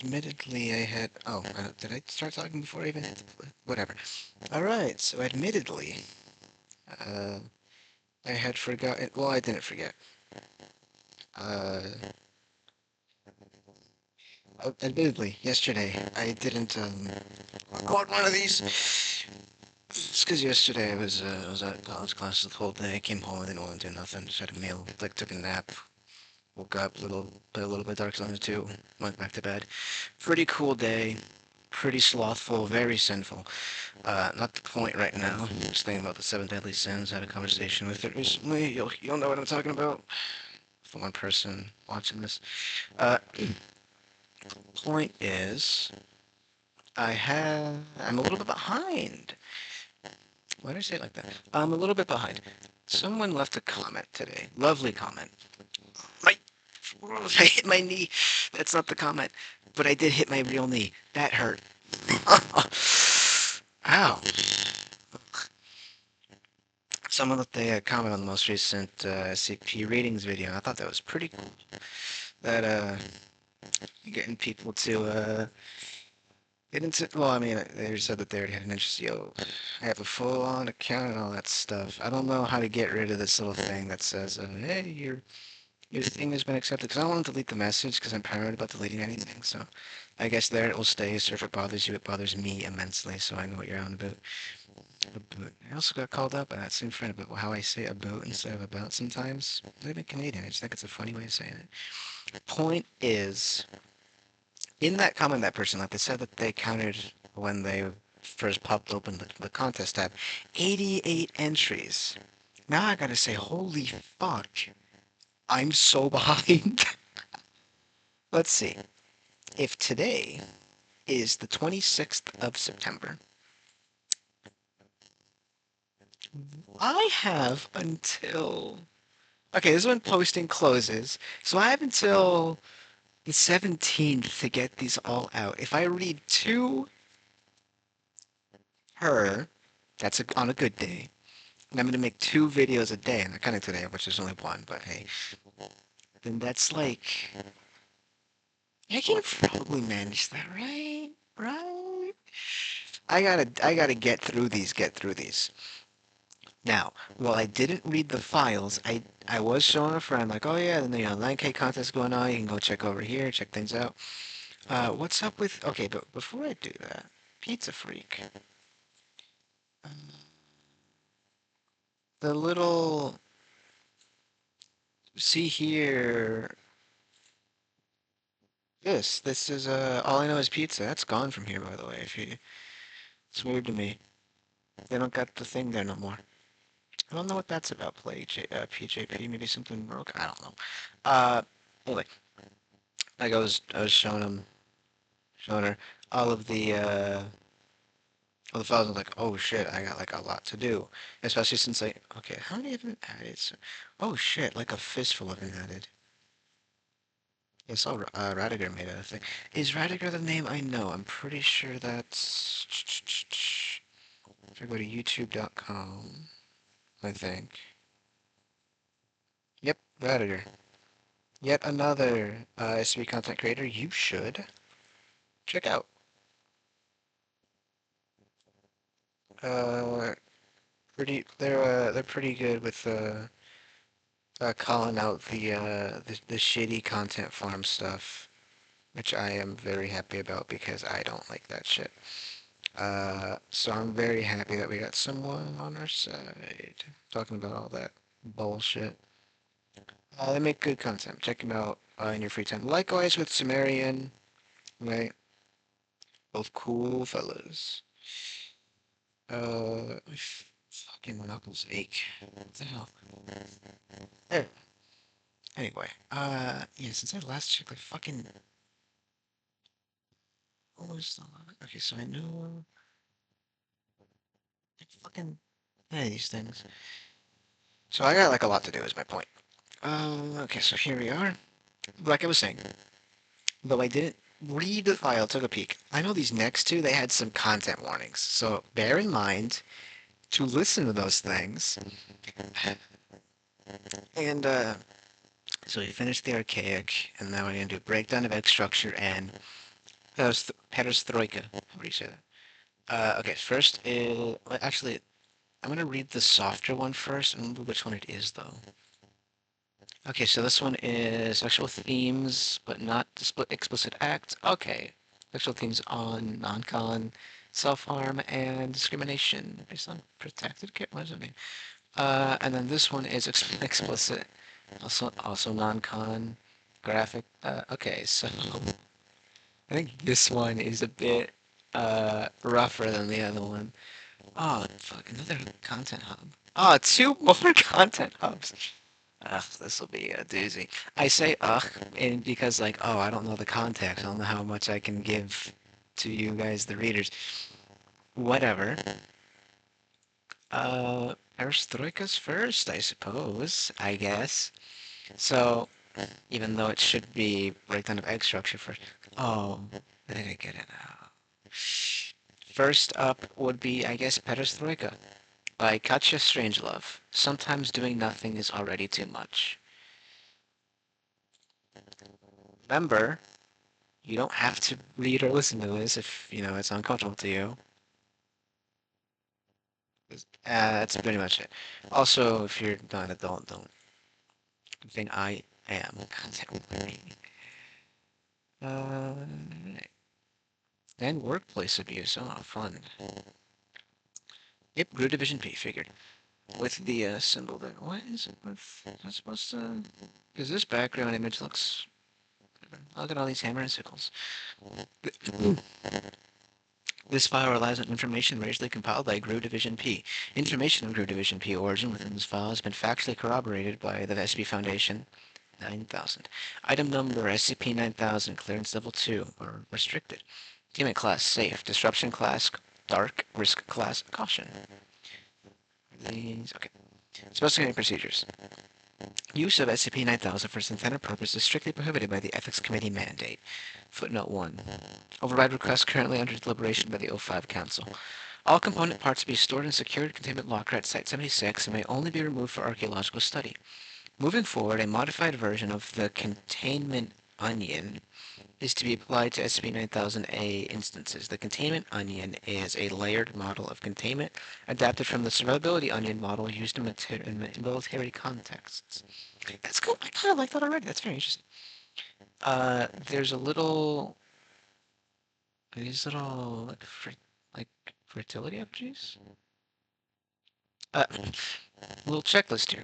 admittedly, I had. Oh, did I start talking before I even hit the. Whatever. Alright, so admittedly, uh, I had forgotten. Well, I didn't forget. Uh, Admittedly, yesterday, I didn't, record one of these. It's because yesterday I was at college classes the whole day. I came home, I didn't want to do nothing. Just had a meal, like, took a nap. Woke up played a little bit of Dark Souls 2, went back to bed. Pretty cool day. Pretty slothful, very sinful. Not the point right now. Just thinking about the seven deadly sins. Had a conversation with it recently. You'll know what I'm talking about. For one person watching this. Uh, Point is, I'm a little bit behind. Why did I say it like that? I'm a little bit behind. Someone left a comment today. Lovely comment. My, I hit my knee. That's not the comment. But I did hit my real knee. That hurt. Ow. Someone left a comment on the most recent SCP ratings video, and I thought that was pretty cool. That, getting people to, get into, well, I mean, they said that they already had an interest. Yo, I have a full-on account and all that stuff. I don't know how to get rid of this little thing that says, hey, your thing has been accepted. Because I don't want to delete the message because I'm paranoid about deleting anything. So I guess there it will stay. So if it bothers you, it bothers me immensely. So I know what you're on about. I also got called up by that same friend about how I say about instead of about sometimes. I live in Canadian. I just think it's a funny way of saying it. Point is, in that comment that person left, they said that they counted when they first popped open the contest tab, 88 entries. Now I gotta say, holy fuck, I'm so behind. Let's see. If today is the 26th of September, I have until. Okay, this is when posting closes, so I have until the 17th to get these all out. If I read to her, that's on a good day. And I'm going to make 2 videos a day, and not counting today, which is only one, but hey. Then that's like. I can probably manage that, right? Right? I gotta get through these. Now, while I didn't read the files, I was showing a friend like, oh yeah, then the 9K contest going on. You can go check over here, check things out. What's up with? Okay, but before I do that, Pizza Freak, uh, the little see here. This is all I know is pizza. That's gone from here, by the way. If you, it's weird to me. They don't got the thing there no more. I don't know what that's about. PJP, maybe something broke. I don't know. Anyway, like I was showing her all of the files. I was like, oh shit, I got like a lot to do. Especially since okay, how many have been added? Oh shit, like a fistful have been added. I saw Radiger made a thing. Is Radiger the name? I know. I'm pretty sure that's. If I go to youtube.com, I think. Yep, Radiger. Yet another SCP content creator you should check out. Uh, they're pretty good with calling out the shitty content farm stuff, which I am very happy about because I don't like that shit. So I'm very happy that we got someone on our side talking about all that bullshit. They make good content. Check them out in your free time. Likewise with Sumerian, right? Both cool fellas. My fucking knuckles ache. What the hell? There. Anyway, yeah, since I last checked, like, fucking. What was the. Okay, so I know. Like, fucking. Yeah, these things. So I got, like, a lot to do, is my point. Okay, so here we are. Like I was saying, though I didn't read the file, took a peek. I know these next two, they had some content warnings. So bear in mind to listen to those things. And, so we finished the archaic, and now we're going to do breakdown of egg structure and That was perestroika. How do you say that? Okay, first is... well, actually, I'm gonna read the softer one first. I don't remember which one it is, though. Okay, so this one is sexual themes, but not explicit acts. Okay. Sexual themes on non-con, self-harm, and discrimination based on protected care. What does it mean? And then this one is explicit, also non-con, graphic. Okay, so I think this one is a bit rougher than the other one. Oh, fuck, another content hub. Oh, two more content hubs. Ugh, this will be a doozy. I say ugh, and because like, oh, I don't know the context. I don't know how much I can give to you guys, the readers. Whatever. Perestroika's first, I suppose. I guess. So, even though it should be breakdown of egg structure first. Oh, I think I get it now. First up would be, I guess, Perestroika by Katja Strangelove. Sometimes doing nothing is already too much. Remember, you don't have to read or listen to this if, it's uncomfortable to you. That's pretty much it. Also, if you're not an adult, don't think I am content warning. Uh, and workplace abuse. Oh, fun. Yep, Group Division P, figured. With the symbol there. What is it with? That's supposed to... Because this background image looks... Look at all these hammer and sickles. This file relies on information originally compiled by GRU Division P. Information on GRU Division P origin within this file has been factually corroborated by the SCP Foundation 9000. Item number SCP-9000, clearance level 2, or restricted. Containment class, safe. Disruption class, dark. Risk class, caution. These, okay. Specific procedures. Use of SCP-9000 for its intended purpose is strictly prohibited by the Ethics Committee mandate. Footnote 1. Override request currently under deliberation by the O5 Council. All component parts be stored in a secured containment locker at Site-76 and may only be removed for archaeological study. Moving forward, a modified version of the containment onion is to be applied to SCP-9000-A instances. The containment onion is a layered model of containment adapted from the survivability onion model used in military contexts. That's cool. I kind of like that already. That's very interesting. There's a little... These little, like fertility effigies? Uh, little checklist here.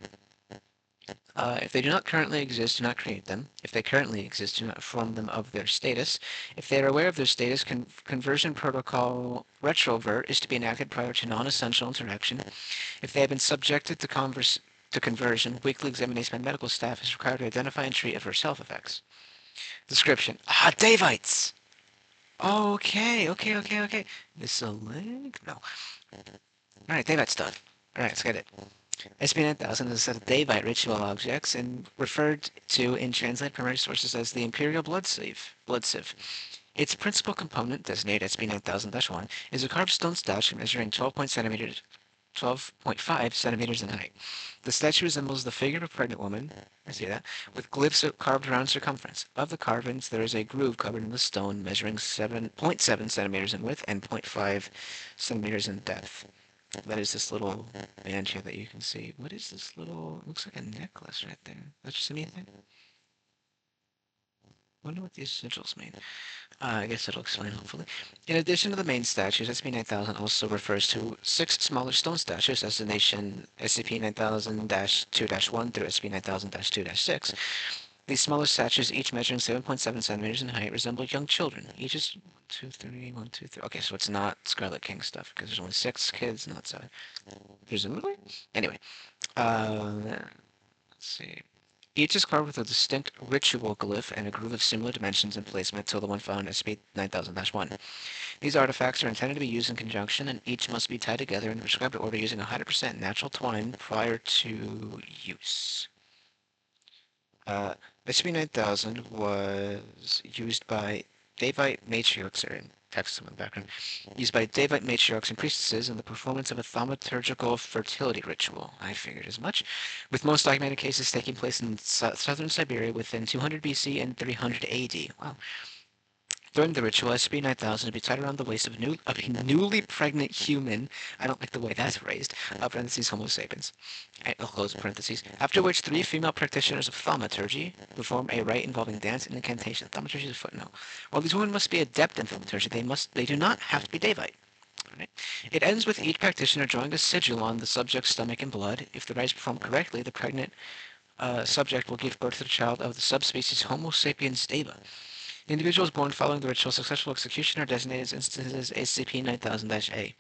If they do not currently exist, do not create them. If they currently exist, do not inform them of their status. If they are aware of their status, conversion protocol retrovert is to be enacted prior to non-essential interaction. If they have been subjected to conversion, weekly examination by medical staff is required to identify and treat adverse health effects. Description. Ah, Davites! Okay. This is a link? No. Alright, Davite stuff. Alright, let's get it. SCP-9000 is a set of Davite ritual objects and referred to in translated primary sources as the Imperial Blood Sieve. Its principal component, designated SCP-9000-1, is a carved stone statue measuring 12.5 centimeters in height. The statue resembles the figure of a pregnant woman, I see that, with glyphs carved around circumference. Above the carvings, there is a groove covered in the stone measuring 7.7 centimeters in width and 0.5 centimeters in depth. That is this little band here that you can see. What is this little... Looks like a necklace right there. That's just anything? Wonder what these sigils mean. I guess it'll explain, hopefully. In addition to the main statues, SCP-9000 also refers to 6 smaller stone statues, designation SCP-9000-2-1 through SCP-9000-2-6. These smaller statues, each measuring 7.7 centimeters in height, resemble young children. Each is 1, 2, 3, 1, 2, 3. Okay, so it's not Scarlet King stuff, because there's only 6 kids, not 7. Presumably? Anyway, let's see. Each is carved with a distinct ritual glyph and a groove of similar dimensions and placement to the one found in SCP-9000-1. These artifacts are intended to be used in conjunction, and each must be tied together in a prescribed order using 100% natural twine prior to use. SCP-9000 was used by Davite matriarchs, or in text in the background, used by Davite matriarchs and priestesses in the performance of a thaumaturgical fertility ritual. I figured as much. With most documented cases taking place in southern Siberia within 200 BC and 300 AD. Wow. During the ritual, SCP-9000 would be tied around the waist of a newly pregnant human. I don't like the way that's phrased. Parentheses, Homo sapiens. Close parentheses. After which, three female practitioners of thaumaturgy perform a rite involving dance and incantation. Thaumaturgy is a footnote. While these women must be adept in thaumaturgy, they do not have to be Daevite. Right? It ends with each practitioner drawing a sigil on the subject's stomach in blood. If the rite is performed correctly, the pregnant subject will give birth to the child of the subspecies Homo sapiens deva. Individuals born following the ritual's successful execution are designated as instances SCP-9000-A.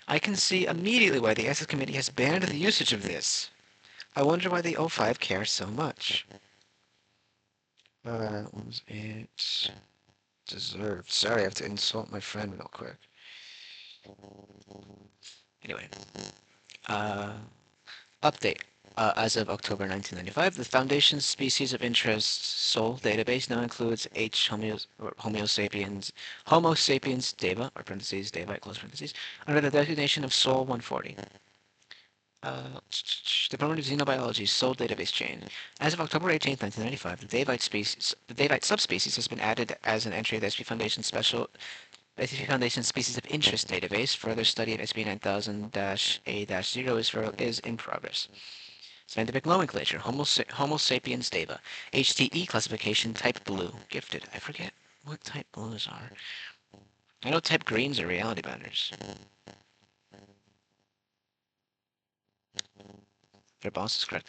I can see immediately why the Ethics Committee has banned the usage of this. I wonder why the O5 cares so much. What was it? Deserved. Sorry, I have to insult my friend real quick. Anyway, update. As of October 1995, the Foundation's Species of Interest Soul database now includes Homo sapiens deva, or parentheses, deva, close parentheses, under the designation of Soul 140. Department of Xenobiology Soul database chain. As of October 18, 1995, the Daevite subspecies has been added as an entry of the SP Foundation SCP Foundation Species of Interest database. Further study of SCP-9000-A-0 is in progress. Scientific nomenclature: Homo sapiens deva. HTE classification: type blue. Gifted. I forget what type blues are. I know type greens are reality benders. Their boss is correct.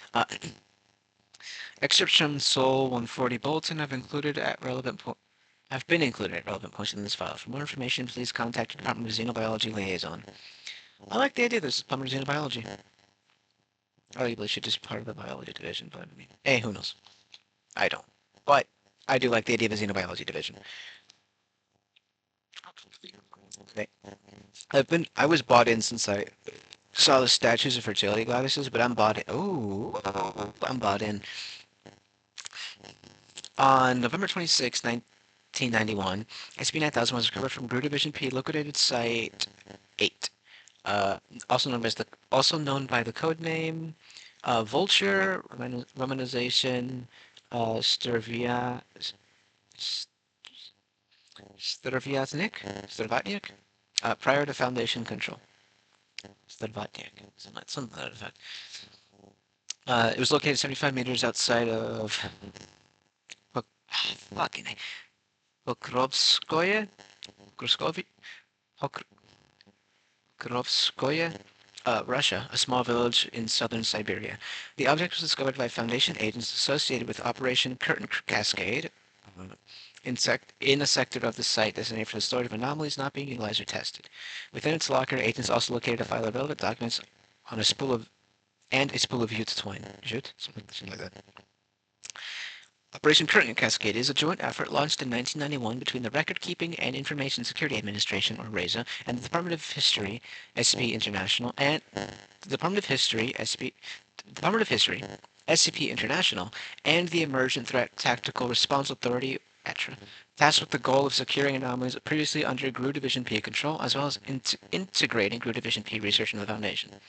Excerpts from Soul 140 Bulletin have been included at relevant points in this file. For more information, please contact the Department of Xenobiology Liaison. I like the idea there's a Department of Xenobiology. Arguably, it should just be part of the biology division, but I mean, hey, who knows? I don't. But I do like the idea of a Xenobiology division. Okay. I was bought in since I saw the statues of fertility goddesses, but I'm bought in. Ooh, I'm bought in. On November 26, 1991, SCP-9000 was recovered from Gru Division P liquidated Site 8, also known by the code name Vulture Romanization Stervatnik, prior to Foundation control. Stervatnik, something to that effect. It was located 75 meters outside of Pokrovskoye, Russia, a small village in southern Siberia. The object was discovered by Foundation agents associated with Operation Curtain Cascade in a sector of the site designated for the storage of anomalies not being utilized or tested. Within its locker, agents also located a file of relevant documents on a spool of jute twine. Jute? Something like that. Operation Curtain Cascade is a joint effort launched in 1991 between the Record Keeping and Information Security Administration, or RESA, and the Department of History, SCP International, and the Department of History, SCP International, and the Emergent Threat Tactical Response Authority, ETRA, tasked with the goal of securing anomalies previously under GRU Division P control, as well as integrating GRU Division P research in the Foundation.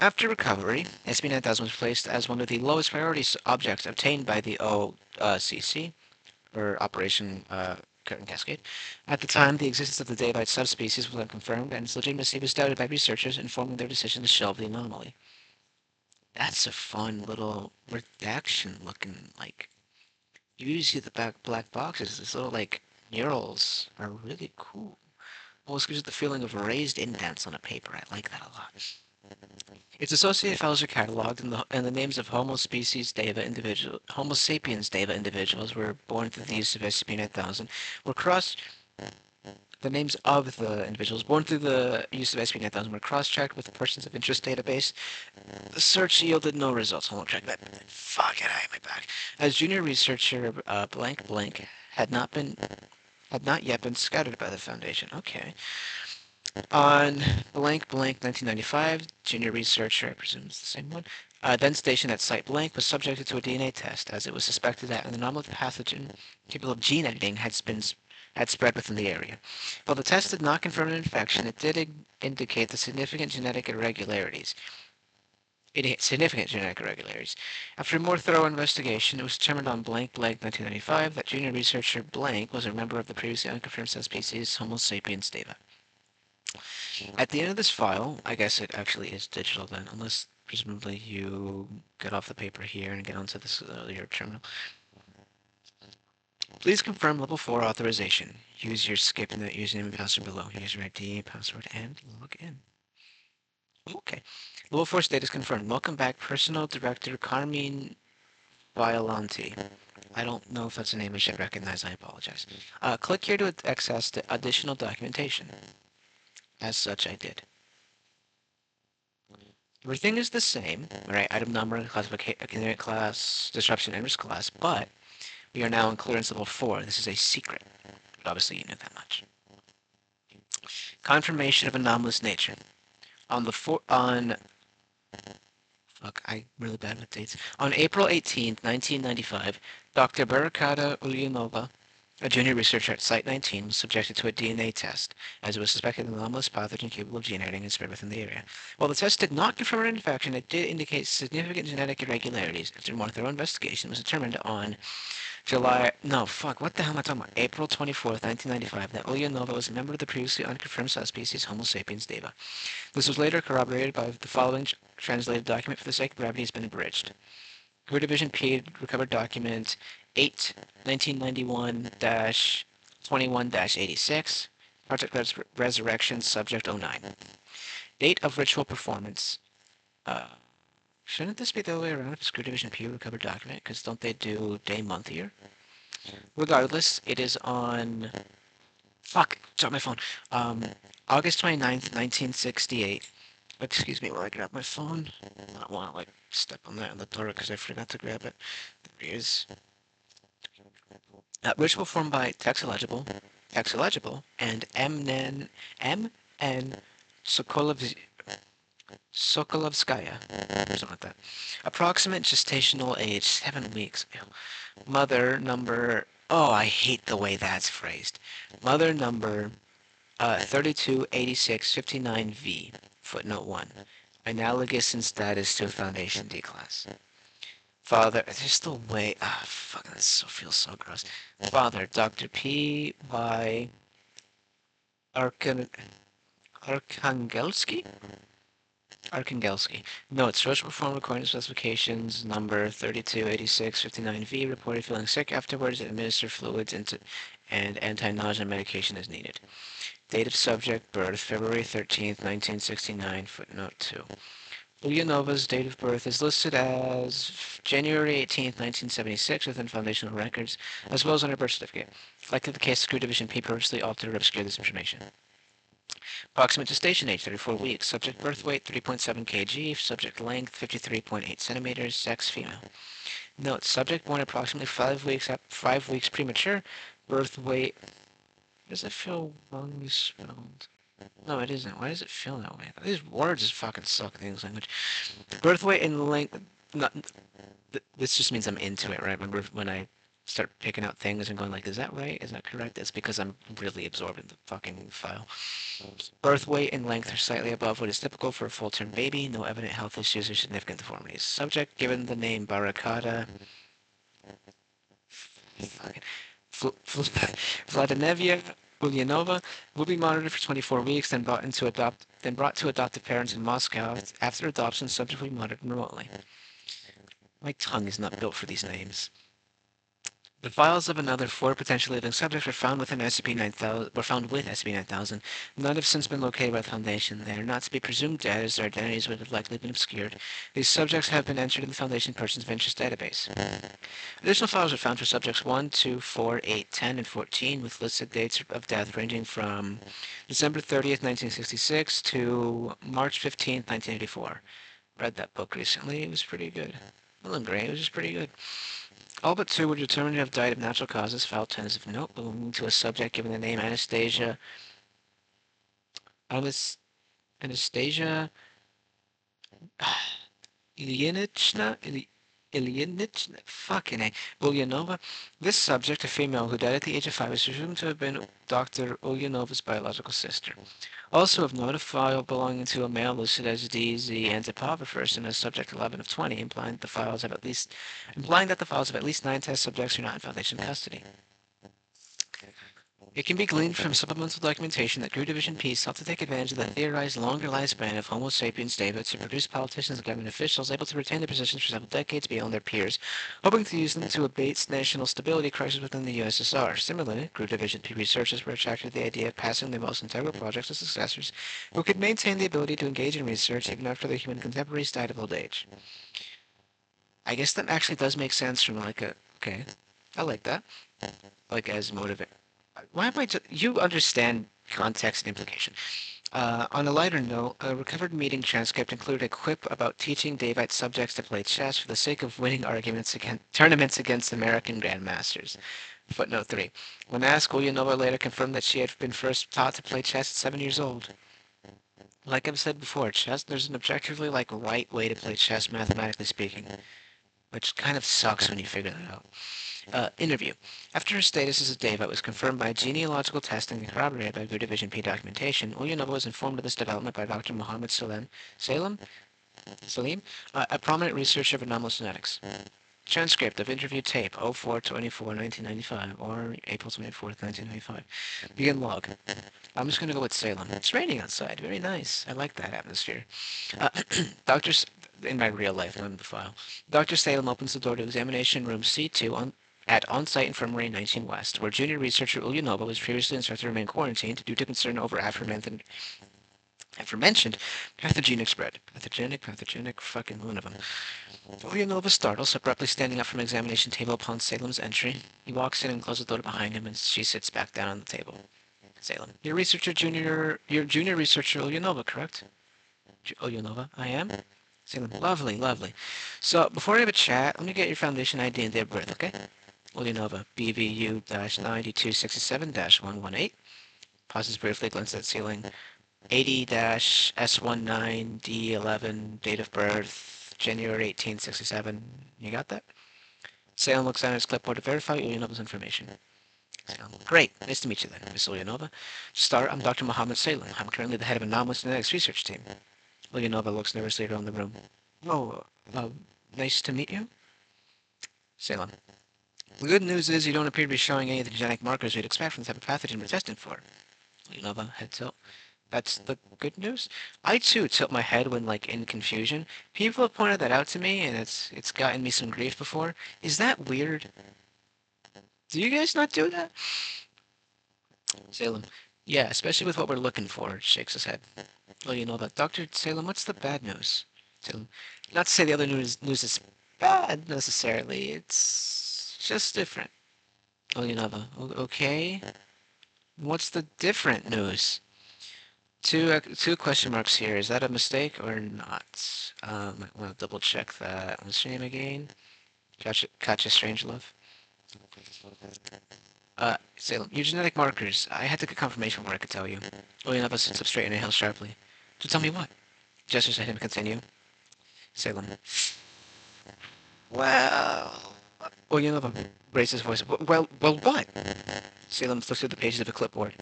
After recovery, SCP-9000 was placed as one of the lowest priority objects obtained by the OCC, or Operation Curtain Cascade. At the time, the existence of the Daevite subspecies was unconfirmed, and its legitimacy was doubted by researchers, informing their decision to shelve the anomaly. That's a fun little redaction-looking, like, you usually see the black boxes. These little, like, murals are really cool. Almost gives you the feeling of raised indents on a paper. I like that a lot. Its associated files are cataloged, and the names of Homo sapiens deva individuals were born through the use of SCP-9000 were crossed. The names of the individuals born through the use of SCP-9000 were cross-checked with the Persons of Interest database. The search yielded no results. I won't check that. Fuck it, I have my back. As junior researcher, blank blank had not yet been scouted by the Foundation. Okay. On blank blank 1995, junior researcher, I presume it's the same one, then stationed at Site Blank, was subjected to a DNA test, as it was suspected that an anomalous pathogen capable of gene editing had spread within the area. While the test did not confirm an infection, it did indicate the significant genetic irregularities. significant genetic irregularities. After a more thorough investigation, it was determined on blank blank 1995 that junior researcher blank was a member of the previously unconfirmed subspecies Homo sapiens deva. At the end of this file, I guess it actually is digital then, unless presumably you get off the paper here and get onto this your terminal. Please confirm level 4 authorization. Use your SCP-9000 username and password below. User ID, password, and log in. Okay. Level 4 status confirmed. Welcome back, Personal Director Carmine Violante. I don't know if that's a name I should recognize. I apologize. Click here to access the additional documentation. As such, I did. Everything is the same, right? Item number, classification, class, disruption, and risk class, but we are now in clearance level 4. This is a secret. But obviously, you knew that much. Confirmation of anomalous nature. Fuck, I'm really bad with dates. On April 18th, 1995, Dr. Barakata Ulyanova, a junior researcher at Site 19, was subjected to a DNA test, as it was suspected an anomalous pathogen capable of gene editing and spread within the area. While the test did not confirm an infection, it did indicate significant genetic irregularities. After more thorough investigation, it was determined on what the hell am I talking about? April 24th, 1995, that Ulyanova was a member of the previously unconfirmed subspecies Homo sapiens deva. This was later corroborated by the following translated document for the sake of brevity has been abridged. Crew Division P recovered document 8 1991-21-86, Project Resurrection, Subject 09. Date of ritual performance. Shouldn't this be the other way around if it's Crew Division P recovered document? Because don't they do day, month, year? Regardless, it is on... Fuck, dropped my phone. August 29th, 1968. Excuse me while I grab my phone. I don't want to, like, step on that in the door because I forgot to grab it. There he is. Which will form by text illegible, and M.N. Sokolovskaya, or something like that. Approximate gestational age, 7 weeks. Ew. Mother number, oh, I hate the way that's phrased. Mother number 328659V, footnote 1. Analogous in status to a Foundation D class. Father, there's the way, fucking, this feels so gross. Father, Dr. P. Y. Arkangelsky? Arkangelsky. Notes, social perform recording specifications, number 328659V, reported feeling sick afterwards, administer fluids and anti-nausea medication as needed. Date of subject, birth, February 13th, 1969, footnote 2. Ulyanova's date of birth is listed as January 18th, 1976 within foundational records, as well as on her birth certificate. Likely the case, Crew Division P purposely altered or obscured this information. Approximate gestation age, 34 weeks. Subject birth weight, 3.7 kg. Subject length, 53.8 centimeters. Sex, female. Note, subject born approximately 5 weeks premature. Birth weight... Does it feel wrongly spelled? No, it isn't. Why does it feel that way? These words just fucking suck in the English language. Birth weight and length... Not, this just means I'm into it, right? Remember when I start picking out things and going like, is that right? Is that correct? It's because I'm really absorbing the fucking file. Birth weight and length are slightly above what is typical for a full-term baby. No evident health issues or significant deformities. Subject given the name Barakata... Vladimir Ulyanova will be monitored for 24 weeks, then brought to adoptive parents in Moscow. After adoption, subject will be monitored remotely. My tongue is not built for these names. The files of another 4 potentially living subjects were found within SCP-9000. Were found with SCP-9000. None have since been located by the Foundation. They are not to be presumed dead, as their identities would have likely been obscured. These subjects have been entered in the Foundation Persons of Interest database. Additional files were found for subjects 1, 2, 4, 8, 10, and 14, with listed dates of death ranging from December 30th, 1966 to March 15th, 1984. Read that book recently. It was pretty good. Well, great. It was just pretty good. All but 2 were determined to have died of natural causes. File 10 is of note, belonging to a subject given the name Anastasia Ilyinichna Ilyinich, fucking A. Ulyanova. This subject, a female who died at the age of 5, is presumed to have been Dr. Ulyanova's biological sister. Also of note, a file belonging to a male listed as DZ Antipova first and as subject 11 of 20, implying that the files of at least 9 test subjects are not in Foundation custody. It can be gleaned from supplemental documentation that Group Division P sought to take advantage of the theorized longer lifespan of Homo sapiens David to produce politicians and government officials able to retain their positions for several decades beyond their peers, hoping to use them to abate national stability crisis within the USSR. Similarly, Group Division P researchers were attracted to the idea of passing the most integral projects to successors who could maintain the ability to engage in research even after their human contemporaries died of old age. I guess that actually does make sense from okay, I like that. Like as motivate. Why am I you understand context and implication. On a lighter note, a recovered meeting transcript included a quip about teaching Davite subjects to play chess for the sake of winning tournaments against American grandmasters. Footnote 3. When asked, Ulyanova later confirmed that she had been first taught to play chess at 7 years old. Like I've said before, there's an objectively right way to play chess, mathematically speaking, which kind of sucks when you figure that out. Interview. After her status as a Deva was confirmed by genealogical testing and corroborated by Good Division P documentation, Ulyanova was informed of this development by Dr. Muhammad Salim, a prominent researcher of anomalous genetics. Transcript of interview tape 04/24/1995 or April 24th, 1995. Begin log. I'm just going to go with Salem. It's raining outside. Very nice. I like that atmosphere. Dr. In my real life, not in the file. Dr. Salem opens the door to examination room C2 at On-Site Infirmary 19 West, where junior researcher Ulyanova was previously instructed to remain quarantined due to concern over aforementioned pathogenic spread. Pathogenic, fucking one of them. Ulyanova startles, abruptly standing up from examination table upon Salem's entry. He walks in and closes the door behind him, and she sits back down on the table. Salem, you're junior researcher Ulyanova, correct? Ulyanova, I am? Salem, lovely. So, before we have a chat, let me get your Foundation ID and date of birth, okay? Ulyanova, BVU-9267-118. Pauses briefly, glances at ceiling. 80-S19D11, date of birth, January 1867. You got that? Salem looks down at his clipboard to verify Ulyanova's information. Salem, great. Nice to meet you then, Miss Ulyanova. To start, I'm Dr. Mohammed Salem. I'm currently the head of anomalous genetics research team. Ulyanova looks nervously around the room. Oh, nice to meet you? Salem. The good news is you don't appear to be showing any of the genetic markers we'd expect from the type of pathogen we're testing for. Ulyanova, head tilt. That's the good news? I too tilt my head when in confusion. People have pointed that out to me and it's gotten me some grief before. Is that weird? Do you guys not do that? Salem. Yeah, especially with what we're looking for, shakes his head. Ulyanova. Dr. Salem, what's the bad news? Salem. Not to say the other news is bad necessarily, it's just different. Ulyanova. Okay. What's the different news? Two question marks here. Is that a mistake or not? I want to double check that. What's your name again? Katja Strangelove. Salem, your genetic markers. I had to get confirmation before I could tell you. Ulyanova sits up straight and inhales sharply. So tell me what? Gestures at him to continue. Salem. Well... Ulyanova raises his voice. Well, what? Salem flips through the pages of a clipboard.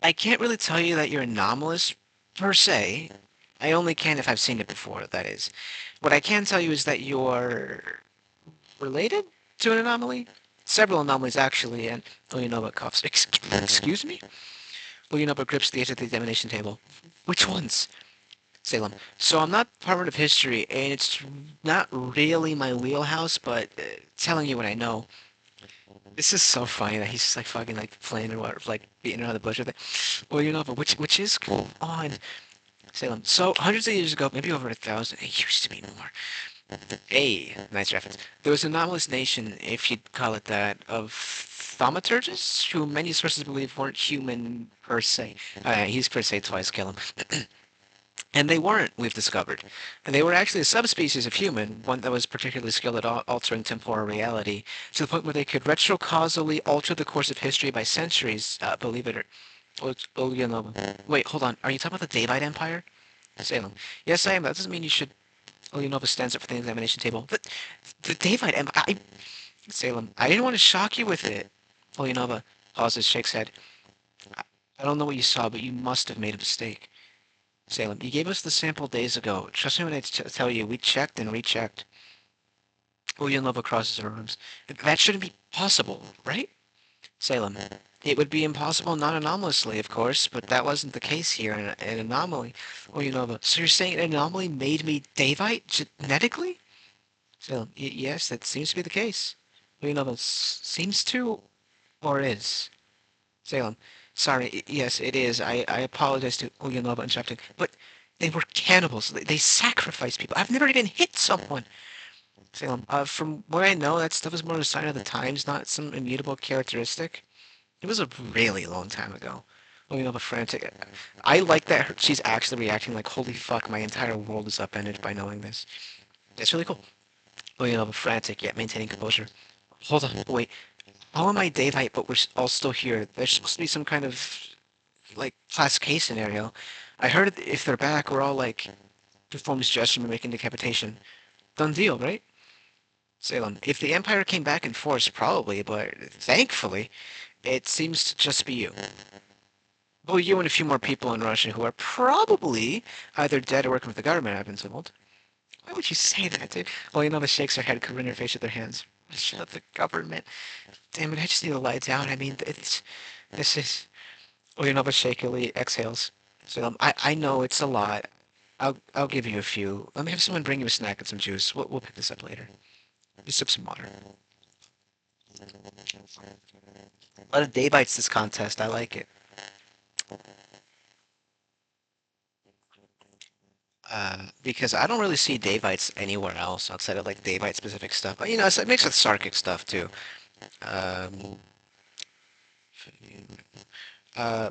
I can't really tell you that you're anomalous, per se. I only can if I've seen it before, that is. What I can tell you is that you're related to an anomaly? Several anomalies, actually, and Ulyanova coughs. Excuse me? Ulyanova grips the edge of the examination table. Which ones? Salem. So I'm not Department of History, and it's not really my wheelhouse, but telling you what I know. This is so funny that he's just fucking playing or beating around the bush with it. Ulyanova, which is cool on Salem. So hundreds of years ago, maybe over 1,000, it used to be more. Nice reference. There was an anomalous nation, if you'd call it that, of thaumaturgists, who many sources believe weren't human per se. He's per se twice, kill him. And they weren't, we've discovered. And they were actually a subspecies of human, one that was particularly skilled at altering temporal reality, to the point where they could retrocausally alter the course of history by centuries, believe it or... Wait, hold on. Are you talking about the Davite Empire? Salem. Yes, I am. That doesn't mean you should... Ulyanova stands up from the examination table. The Davite, Salem, I didn't want to shock you with it. Ulyanova pauses, shakes head. I, I don't know what you saw, but you must have made a mistake. Salem, you gave us the sample days ago. Trust me when I tell you, we checked and rechecked. Ulyanova crosses her arms. That shouldn't be possible, right? Salem, it would be impossible non-anomalously, of course, but that wasn't the case here, an anomaly. Ulyanova, so you're saying an anomaly made me Davite genetically? Salem, yes, that seems to be the case. Ulyanova, seems to, or is? Salem, sorry, yes, it is. I apologize to Ulyanova interrupting, but they were cannibals. They sacrificed people. I've never even hit someone. Salem, from what I know, that stuff is more a sign of the times, not some immutable characteristic. It was a really long time ago. Ulyanova frantic. I like that she's actually reacting like, holy fuck, my entire world is upended by knowing this. It's really cool. Ulyanova frantic, yet maintaining composure. Hold on, wait. How am I Davite, but we're all still here? There's supposed to be some kind of, like, class K scenario. I heard if they're back, we're all, like, perform suggestion and making decapitation. Done deal, right? Salem. If the Empire came back in force, probably, but thankfully, it seems to just be you. Well, you and a few more people in Russia who are probably either dead or working with the government, I've been told. Why would you say that, dude? Ulyanova shakes her head, covering her face with her hands. Shut up, the government. Damn it, I just need to lie down. I mean, this is... Ulyanova shakily exhales. So, I know it's a lot. I'll give you a few. Let me have someone bring you a snack and some juice. We'll pick this up later. Just sip some water. A lot of day bites this contest. I like it. Because I don't really see Davites anywhere else outside of like Davite specific stuff. But you know, it's a mix with Sarkic stuff too. Um, uh,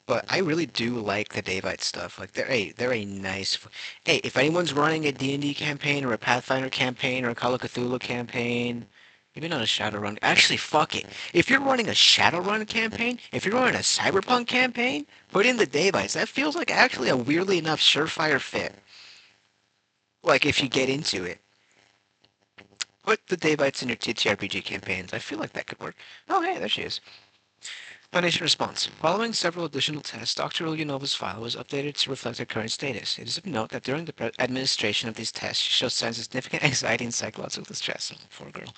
but I really do like the Davite stuff. Like they're a nice. Hey, if anyone's running a D&D campaign or a Pathfinder campaign or a Call of Cthulhu campaign, maybe not a Shadowrun. Actually, fuck it. If you're running a Shadowrun campaign, if you're running a Cyberpunk campaign, put in the Davites. That feels like actually a weirdly enough surefire fit. Like if you get into it. Put the Davites in your TTRPG campaigns. I feel like that could work. Oh, hey, there she is. Foundation response. Following several additional tests, Dr. Ulyanov's file was updated to reflect her current status. It is of note that during the administration of these tests, she showed signs of significant anxiety and psychological distress. Oh, poor girl.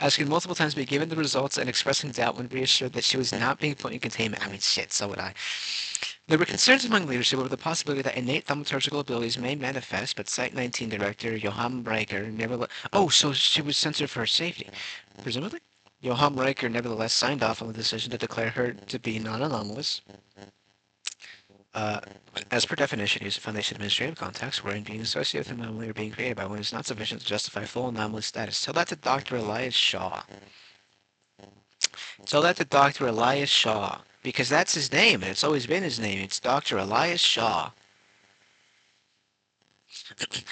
Asking multiple times to be given the results and expressing doubt when reassured that she was not being put in containment. I mean, shit, so would I. There were concerns among leadership over the possibility that innate thaumaturgical abilities may manifest, but Site-19 director Johann Riker never let... Oh, so she was censored for her safety. Presumably? Johann Riker nevertheless signed off on the decision to declare her to be non-anomalous. Uh, as per definition, use of Foundation administrative context, wherein being associated with an anomaly or being created by one is not sufficient to justify full anomaly status. Tell that to Dr. Elias Shaw. Tell that to Dr. Elias Shaw. Because that's his name, and it's always been his name. It's Dr. Elias Shaw.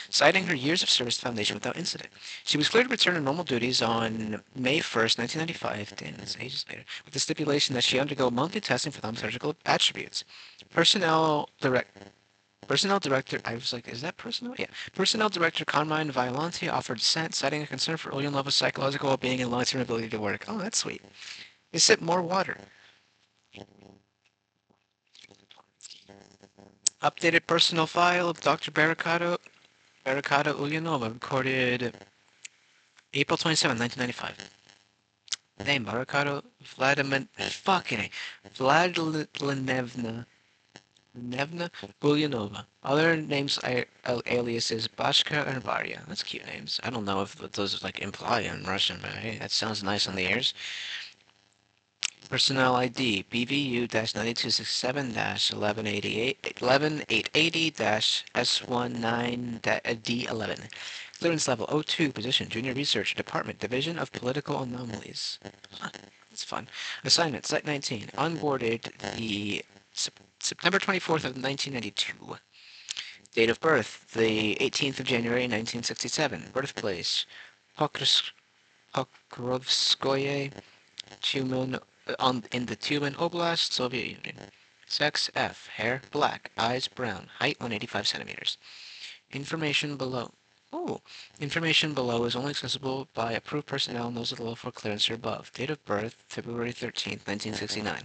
Citing her years of service to the Foundation without incident. She was cleared to return to normal duties on May 1st, 1995, damn, that's ages later, with the stipulation that she undergo monthly testing for thaumaturgical attributes. Personnel Director, I was like, is that personnel? Yeah. Personnel Director Carmine Violante offered dissent, citing a concern for Ulyanov's psychological well-being and long-term ability to work. Oh, that's sweet. You sip more water. Updated personal file of Dr. Barricado Ulyanova, recorded April 27, 1995. Name, Barricado Vladimir, fucking Vladlenevna Ulyanova. Other names, aliases, Bashka and Varya. That's cute names. I don't know if those like imply in Russian, but hey, that sounds nice on the ears. Personnel ID BVU-9267-11880-S19-D11. Clearance level O2, position Junior Research Department, Division of Political Anomalies. Huh, that's fun. Assignment Site 19. Onboarded the September 24th of 1992. Date of birth the 18th of January 1967. Birthplace Pokrovskoye, Tumen, in the Tumen Oblast, Soviet Union. Sex F. Hair black. Eyes brown. Height 185 centimeters. Information below. Oh, information below is only accessible by approved personnel and those eligible for clearance or above. Date of birth, February 13th, 1969.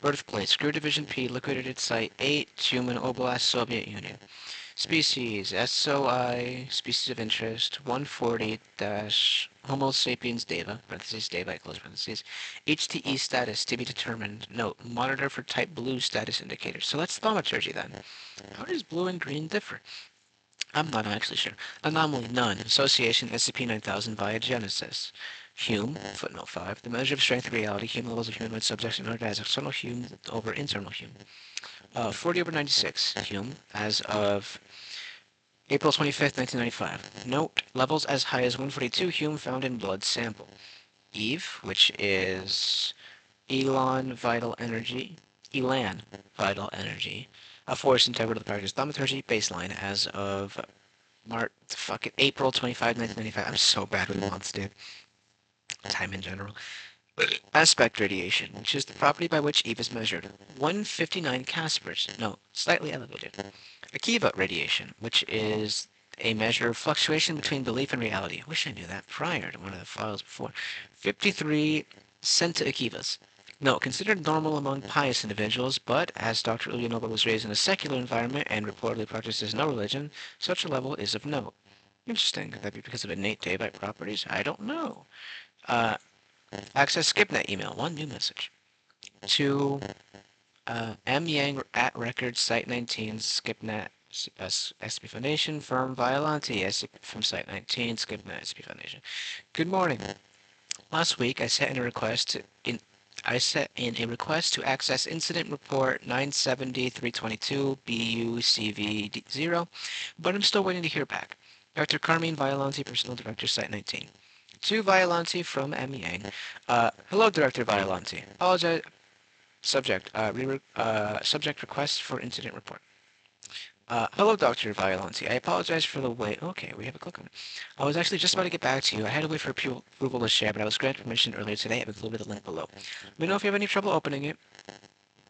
Birthplace, Screw Division P, liquidated Site 8, Human Oblast, Soviet Union. Species, SOI, species of interest, 140 Homo sapiens data, parentheses, data, close parentheses. HTE status to be determined. Note, monitor for type blue status indicators. So that's thaumaturgy then. How does blue and green differ? I'm not actually sure. Anomaly, none. Association, SCP-9000 via Genesis. Hume, footnote 5. The measure of strength of reality, Hume levels of humanoid subjects in order as external Hume over internal Hume. 40 over 96, Hume, as of April 25th, 1995. Note, levels as high as 142 Hume found in blood sample. Eve, which is Elan Vital Energy, a force integral to the practice thaumaturgy baseline as of April 25, 1995. I'm so bad with months, dude. Time in general. Aspect radiation, which is the property by which Eve is measured. 159 Caspers. No, slightly elevated. Akiva radiation, which is a measure of fluctuation between belief and reality. I wish I knew that prior to one of the files before. 53 centa-akivas. No, considered normal among pious individuals, but as Dr. Ulyanova was raised in a secular environment and reportedly practices no religion, such a level is of note. Interesting. Could that be because of innate daylight properties? I don't know. Uh, access SkipNet email. One new message. To M. Yang at records site 19 SkipNet SCP Foundation firm Violante from site 19 SkipNet SCP Foundation. Good morning. Last week I set in a request to access incident report 970-322 BUCV0, but I'm still waiting to hear back. Dr. Carmine Violante, Personal Director, Site 19. To Violante from M. Yang. Hello, Director Violante. Apologize. Subject request for incident report. Hello, Dr. Violante. I apologize for the wait. Okay, we have a click on it. I was actually just about to get back to you. I had to wait for approval to share, but I was granted permission earlier today. I've included the link below. Let me know if you have any trouble opening it.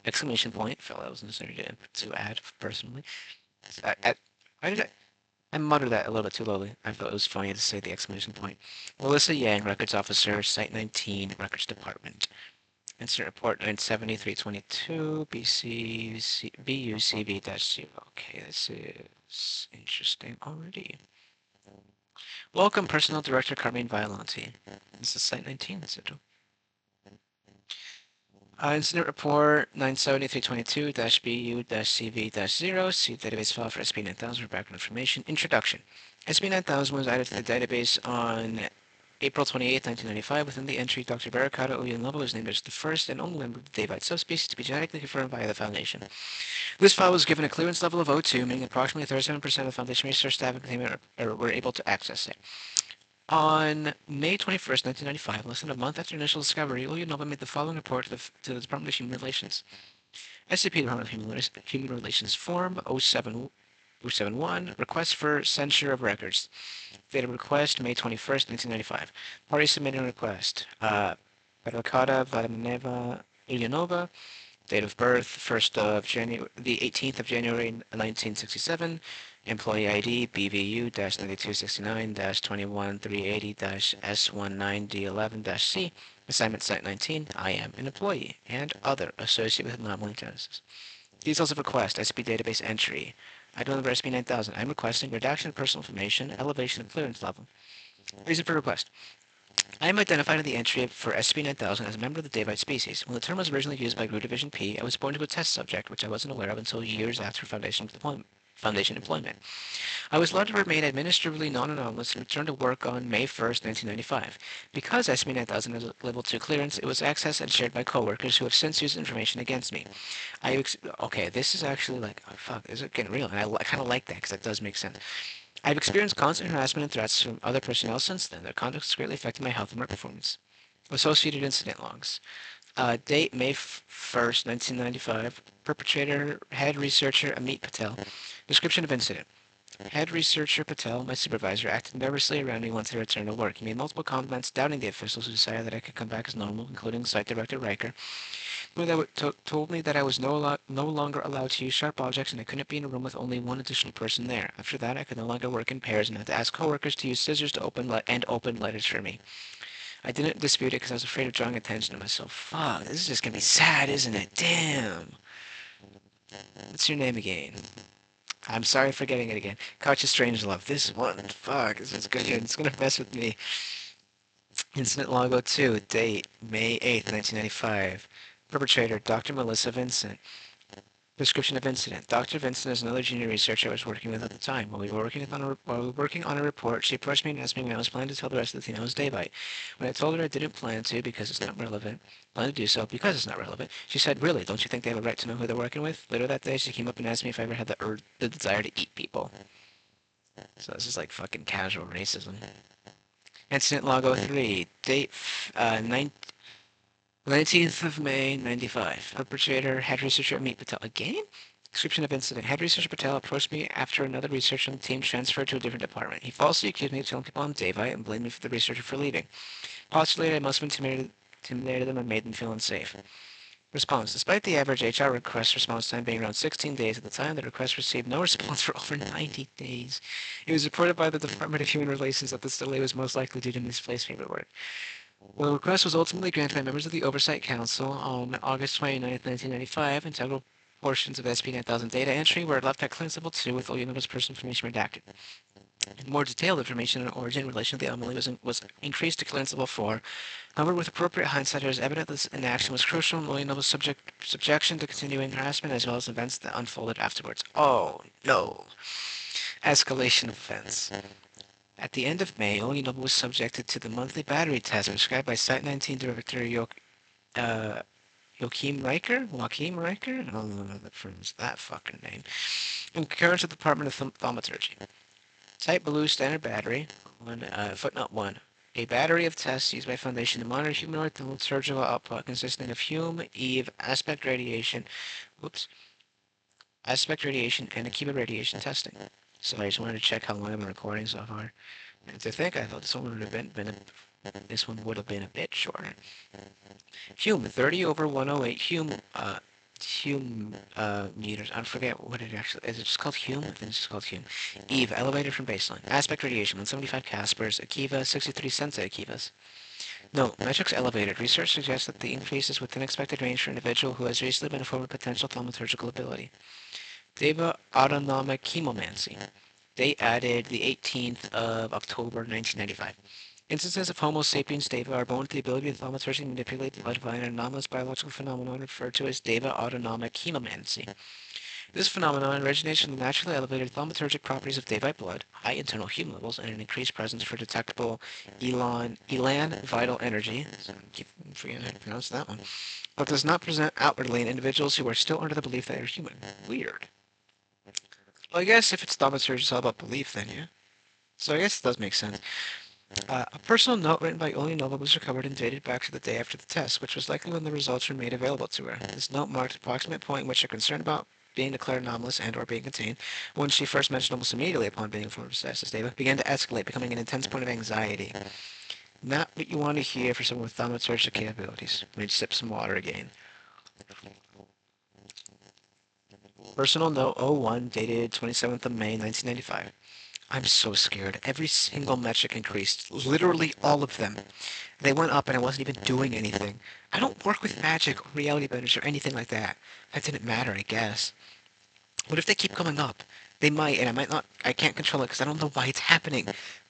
Exclamation point. Felt that was necessary to add personally. Why did I muttered that a little bit too lowly. I thought it was funny to say the exclamation point. Melissa Yang, Records Officer, Site 19, Records Department. Incident Report 97322 BUCV-0. Okay, this is interesting already. Welcome, Personnel Director Carmine Violante. This is Site 19, Incident Report 97322-BU-CV-0. See database file for SCP-9000 for background information. Introduction. SCP-9000 was added to the database on April 28, 1995, within the entry, Dr. Barakata Ulyanova was named as the first and only member of the Daevite subspecies to be genetically confirmed via the Foundation. This file was given a clearance level of O2, meaning approximately 37% of the Foundation research staff and containment were able to access it. On May 21st, 1995, less than a month after initial discovery, Ulyanova made the following report to the Department of Human Relations. SCP Department of Human Relations Form 071, Request for Censure of Records. Date of request, May 21st, 1995. Party submitting request. Barakata Vadaneva Ulyanova. Date of birth, the 18th of January, 1967. Employee ID, BVU-9269-21380-S19D11-C. Assignment Site 19, I am an employee, and other associated with anomaly genesis. Details of request, SCP database entry. I deliver SCP-9000. I'm requesting redaction of personal information, elevation of clearance level. Reason for request. I am identified in the entry for SCP-9000 as a member of the Daevite species. When the term was originally used by Group Division P, I was born to a test subject, which I wasn't aware of until years after Foundation employment. I was allowed to remain administratively non-anomalous and returned to work on May 1st, 1995. Because SCP-9000 has a Level 2 clearance, it was accessed and shared by coworkers who have since used information against me. Okay, this is actually like, oh fuck, this is getting real, and I kind of like that because that does make sense. I've experienced constant harassment and threats from other personnel since then. Their conduct has greatly affected my health and work performance. Associated incident logs. Date, May 1st, 1995. Perpetrator, head researcher, Amit Patel. Description of incident. Head researcher Patel, my supervisor, acted nervously around me once I returned to work. He made multiple comments doubting the officials who decided that I could come back as normal, including Site Director Riker. Told me that I was no longer allowed to use sharp objects and I couldn't be in a room with only one additional person there. After that, I could no longer work in pairs and had to ask coworkers to use scissors to open letters for me. I didn't dispute it because I was afraid of drawing attention to myself. Fuck, this is just gonna be sad, isn't it? Damn. What's your name again? I'm sorry for getting it again. Couch of Strange Love. This one, fuck, this is good. It's gonna mess with me. Incident Logo 2, date May 8th, 1995. Perpetrator, Dr. Melissa Vincent. Description of incident. Dr. Vincent is another junior researcher I was working with at the time. While we were working on a report, she approached me and asked me when I was planning to tell the rest of the team I was Daybite. When I told her I didn't plan to because it's not relevant, plan to do so because it's not relevant, she said, "Really, don't you think they have a right to know who they're working with?" Later that day, she came up and asked me if I ever had the desire to eat people. So this is like fucking casual racism. Incident Logo 3, date 19th of May, 95. Perpetrator, head researcher Amit Patel. Again? Description of incident. Head researcher Patel approached me after another researcher on the team transferred to a different department. He falsely accused me of telling people I'm Davite and blamed me for the researcher for leaving. Postulated I must have intimidated them and made them feel unsafe. Response. Despite the average HR request response time being around 16 days at the time, the request received no response for over 90 days. It was reported by the Department of Human Relations that this delay was most likely due to misplaced paperwork. Well, the request was ultimately granted by members of the Oversight Council on August 29, 1995. Integral portions of SCP-9000 data entry were left at Cleanable 2 with all Universe personal information redacted. More detailed information on origin in relation to the anomaly was increased to Cleanable 4. However, with appropriate hindsight, it is evident this inaction was crucial in William subjection to continuing harassment as well as events that unfolded afterwards. Oh, no. Escalation of offense. At the end of May, Olinobu was subjected to the monthly battery test prescribed by Site-19 Director Joachim Riker? I don't know how to pronounce that fucking name. In concurrence with the Department of Thaumaturgy. Type Blue Standard Battery. Footnote 1. A battery of tests used by Foundation to monitor humanoid thaumaturgical output consisting of Eve, aspect radiation, and Akiba radiation testing. So I just wanted to check how long I've been recording so far. And to think, I thought this one would have been a bit shorter. Hume 30/108 Hume meters. I forget what it actually is. It just called Hume? I think it's just called Hume. Eve elevated from baseline. Aspect radiation 175 Caspers. Akiva 63 Sensei Akivas. No, metrics elevated. Research suggests that the increase is within expected range for an individual who has recently been afforded potential thaumaturgical ability. Deva autonomic chemomancy. They added the 18th of October 1995. Instances of Homo sapiens deva are born with the ability to thaumaturgically manipulate the blood via an anomalous biological phenomenon referred to as deva autonomic chemomancy. This phenomenon originates from the naturally elevated thaumaturgic properties of Davite blood, high internal heme levels, and an increased presence for detectable elan vital energy. I keep forgetting how to pronounce that one. But does not present outwardly in individuals who are still under the belief they are human. Weird. Well, I guess if it's thaumaturgy, it's all about belief then, yeah? So I guess it does make sense. A personal note written by Olinobu was recovered and dated back to the day after the test, which was likely when the results were made available to her. This note marked the approximate point in which her concern about being declared anomalous and or being contained, one she first mentioned almost immediately upon being informed of status data, began to escalate, becoming an intense point of anxiety. Not what you want to hear for someone with thaumaturgic capabilities. Let me sip some water again. Personal note 01, dated 27th of May, 1995. I'm so scared. Every single metric increased. Literally all of them. They went up and I wasn't even doing anything. I don't work with magic or reality benders or anything like that. That didn't matter, I guess. What if they keep coming up? They might, and I can't control it because I don't know why it's happening.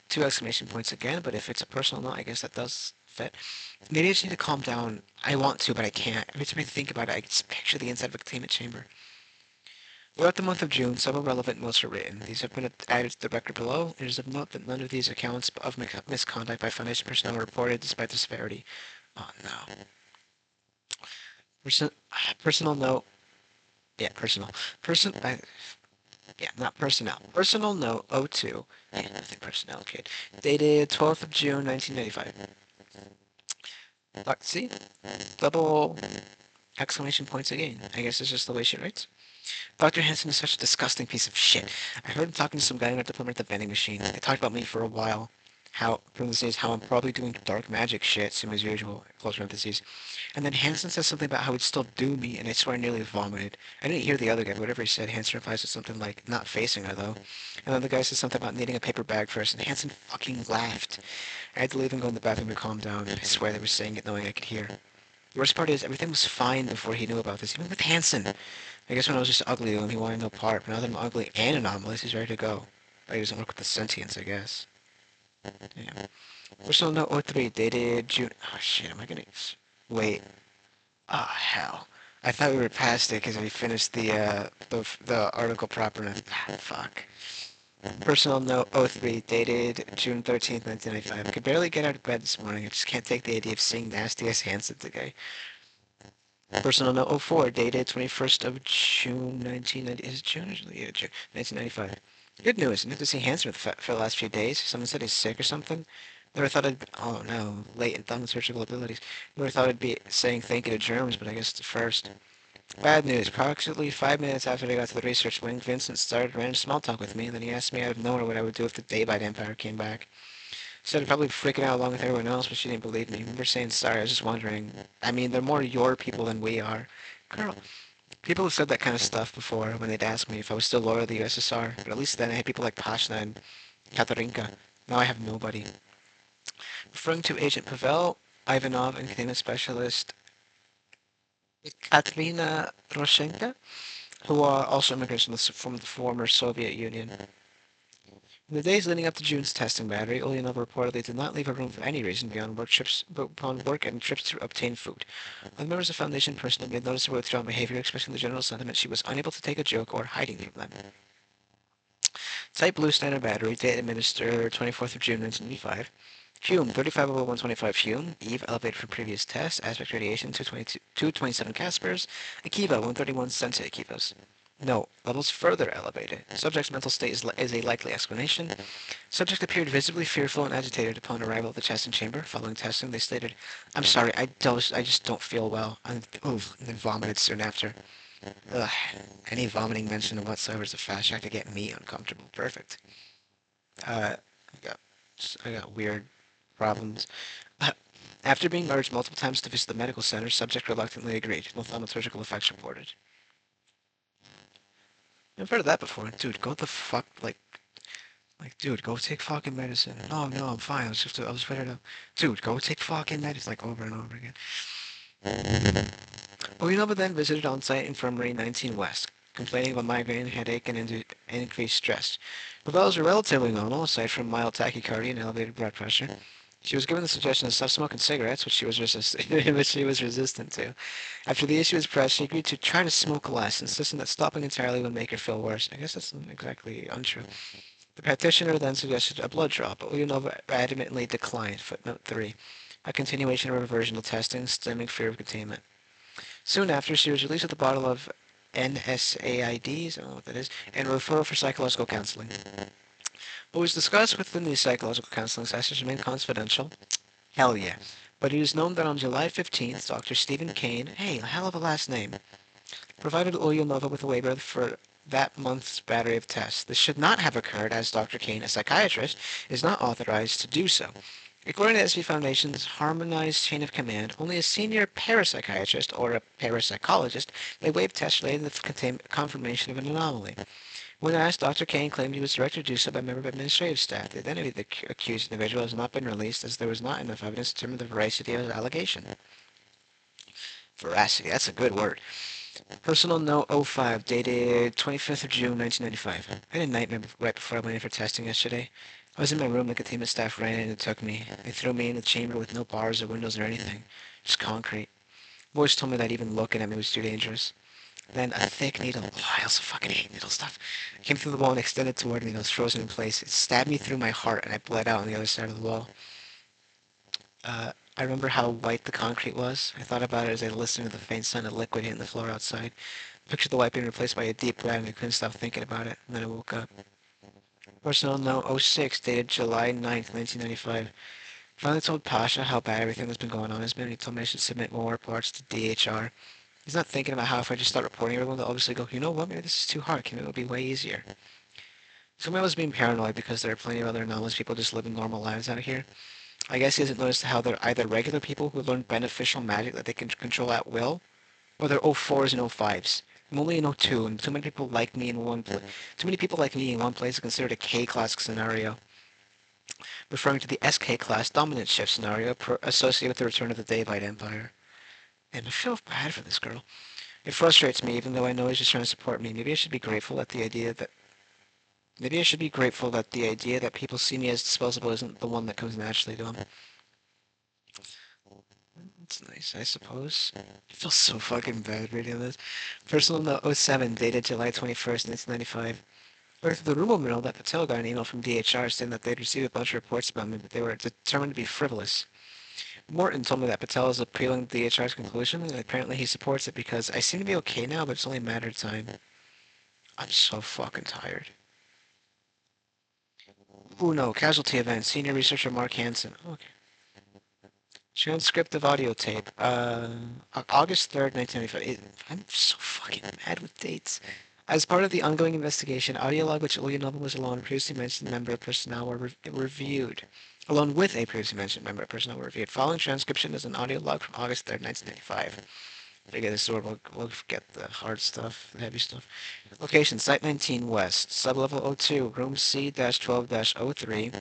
2 exclamation points again, but if it's a personal note, I guess that does fit. Maybe I just need to calm down. I want to, but I can't. Every time I think about it, I just picture the inside of a containment chamber. Throughout the month of June, several relevant notes were written. These have been added to the record below. It is of note that none of these accounts of misconduct by Foundation personnel were reported despite the severity. Oh no. Personal note. Yeah, personal. Not personnel. Personal note 02. Yeah, nothing personnel, kid. Dated 12th of June, 1995. See? Double exclamation points again. I guess it's just the way she writes. Dr. Hansen is such a disgusting piece of shit. I heard him talking to some guy in our department at the vending machine. They talked about me for a while. How, parentheses, how I'm probably doing dark magic shit, same as usual, close parentheses. And then Hansen says something about how he'd still do me, and I swear I nearly vomited. I didn't hear the other guy, but whatever he said, Hansen replies with something like, not facing her, though. And then the guy says something about needing a paper bag first, and Hansen fucking laughed. I had to leave and go in the bathroom to calm down. I swear they were saying it knowing I could hear. The worst part is, everything was fine before he knew about this, even with Hansen. I guess when I was just ugly to him, he wanted no part, but now that I'm ugly and anomalous, he's ready to go. But he doesn't work with the sentience, I guess. Damn. Personal note 03, dated June... Oh shit, am I gonna... Wait. Ah, oh, hell. I thought we were past it because we finished the article proper and fuck. Personal note 03, dated June 13th, 1995. I could barely get out of bed this morning. I just can't take the idea of seeing nasty-ass Hansen today. Personal note 04, dated 21st of June 1990. Is it June? Yeah, June 1995. Good news. I didn't have to see Hansen for the last few days. Someone said he's sick or something. Never thought I'd... Oh no, latent thaumaturgical abilities. Never thought I'd be saying thank you to germs, but I guess it's the first. Bad news. Approximately 5 minutes after I got to the research wing, Vincent started random small talk with me, and then he asked me out of nowhere what I would do if the Daybite Empire came back. Said I'd probably freaking out along with everyone else, but she didn't believe me. I remember saying sorry, I was just wondering. I mean, they're more your people than we are. Girl, people have said that kind of stuff before when they'd ask me if I was still loyal to the USSR, but at least then I had people like Pashna and Katarinka. Now I have nobody. Referring to Agent Pavel Ivanov and containment specialist Katrina Roshenka, who are also immigrants from the former Soviet Union. In the days leading up to June's testing battery, Ulyanova reportedly did not leave her room for any reason beyond work and trips to obtain food. Other members of Foundation personnel made noticeable withdrawal behavior, expressing the general sentiment she was unable to take a joke or hiding from them. Type Blue Standard Battery, date administered 24th of June 1985. Hume, 350125 Hume. Eve, elevated from previous test. Aspect radiation, 227 Caspers. Akiva, 131 Sensei Akivas. No, levels further elevated. Subject's mental state is a likely explanation. Subject appeared visibly fearful and agitated upon arrival at the testing chamber. Following testing, they stated, I'm sorry, I just don't feel well. And then vomited soon after. Ugh, any vomiting mention whatsoever is a fast track to get me uncomfortable. Perfect. Uh, I got weird problems. After being urged multiple times to visit the medical center, subject reluctantly agreed. No thaumaturgical effects reported. I've heard of that before. Dude, go the fuck, dude, go take fucking medicine. No, no, I'm fine. I was ready to... Dude, go take fucking medicine, like, over and over again. Oyinova then visited on-site infirmary 19 West, complaining of a migraine, headache, and increased stress. Her vitals were relatively normal, aside from mild tachycardia and elevated blood pressure. She was given the suggestion to stop smoking cigarettes, which she was resistant to. After the issue was pressed, she agreed to try to smoke less, insisting that stopping entirely would make her feel worse. I guess that's not exactly untrue. The practitioner then suggested a blood draw, but Ulyanova adamantly declined. Footnote 3. A continuation of reversional testing, stemming fear of containment. Soon after, she was released with a bottle of NSAIDs, I don't know what that is, and a referral for psychological counseling. What was discussed within these psychological counseling sessions remained confidential. Hell yeah. But it is known that on July 15th, Dr. Stephen Kane, hey, a hell of a last name, provided Ulyanova with a waiver for that month's battery of tests. This should not have occurred, as Dr. Kane, a psychiatrist, is not authorized to do so. According to SV Foundation's harmonized chain of command, only a senior parapsychiatrist or a parapsychologist may waive tests related to the confirmation of an anomaly. When asked, Dr. Kane claimed he was directed to do so by a member of administrative staff. The identity of the accused individual has not been released, as there was not enough evidence to determine the veracity of the allegation. Veracity, that's a good word. Personal note 05, dated 25th of June, 1995. I had a nightmare right before I went in for testing yesterday. I was in my room, the containment staff ran in and took me. They threw me in the chamber with no bars or windows or anything. Just concrete. Boys told me that even looking at me was too dangerous. Then a thick needle, oh, I also fucking hate needle stuff, came through the wall and extended toward me and I was frozen in place. It stabbed me through my heart and I bled out on the other side of the wall. I remember how white the concrete was. I thought about it as I listened to the faint sound of liquid hitting the floor outside. I pictured the white being replaced by a deep red and I couldn't stop thinking about it. And then I woke up. Personal note 06, dated July 9th, 1995. Finally told Pasha how bad everything that's been going on has been. He told me I should submit more reports to DHR. He's not thinking about how if I just start reporting everyone, they'll obviously go, you know what, maybe this is too hard. Maybe it'll be way easier. Somebody was being paranoid because there are plenty of other anomalous people just living normal lives out here. I guess he hasn't noticed how they're either regular people who learn beneficial magic that they can control at will, or they're O4s and O5s. I'm only an O2, and too many people like me in one place. Too many people like me in one place are considered a K-class scenario, referring to the SK class dominant shift scenario associated with the return of the Daylight Empire. And I feel bad for this girl. It frustrates me, even though I know he's just trying to support me. Maybe I should be grateful at the idea that people see me as disposable isn't the one that comes naturally to them. It's nice, I suppose. I feel so fucking bad reading this. Personal note 07, dated July 21st, 1995. Or the rumor mill that Patel got an email from DHR saying that they'd received a bunch of reports about me, but they were determined to be frivolous. Morton told me that Patel is appealing to DHR's conclusion, and apparently he supports it because I seem to be okay now, but it's only a matter of time. I'm so fucking tired. Ooh, no, casualty event, senior researcher Mark Hansen. Okay. Transcript of audio tape. August 3rd, 1995. I'm so fucking mad with dates. As part of the ongoing investigation, audio log which Ulyanova was alone previously mentioned member of personnel were reviewed. Along with a previously mentioned member of personnel were reviewed. Following transcription is an audio log from August 3rd, 1995. Again, this is where we'll get the hard stuff, the heavy stuff. Location, Site 19 West, Sublevel 02, Room C-12-03,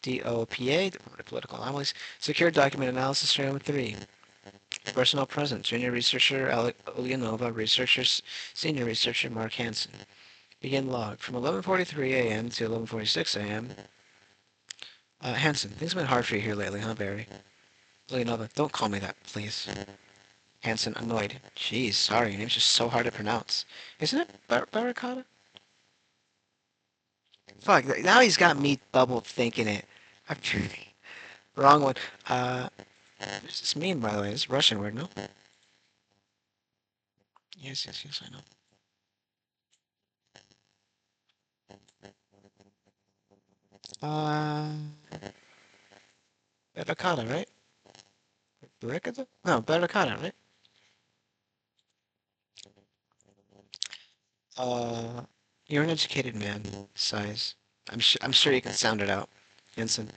DOPA, Political Anomalies, Secure Document Analysis Room 3. Personnel present, Junior Researcher Ulyanova, Senior Researcher Mark Hansen. Begin log. From 11:43 a.m. to 11:46 a.m. Hansen, things have been hard for you here lately, huh, Barry? Ulyanova, don't call me that, please. Hansen, annoyed. Jeez, sorry, your name's just so hard to pronounce. Isn't it Barricada? Fuck, now he's got me double thinking it. I'm wrong one. What does this mean, by the way? It's a Russian word, no? Yes, I know. Barricada, right? Barricada? No, Barricada, right? Uh, you're an educated man, sighs. I'm sure you can sound it out. Jensen,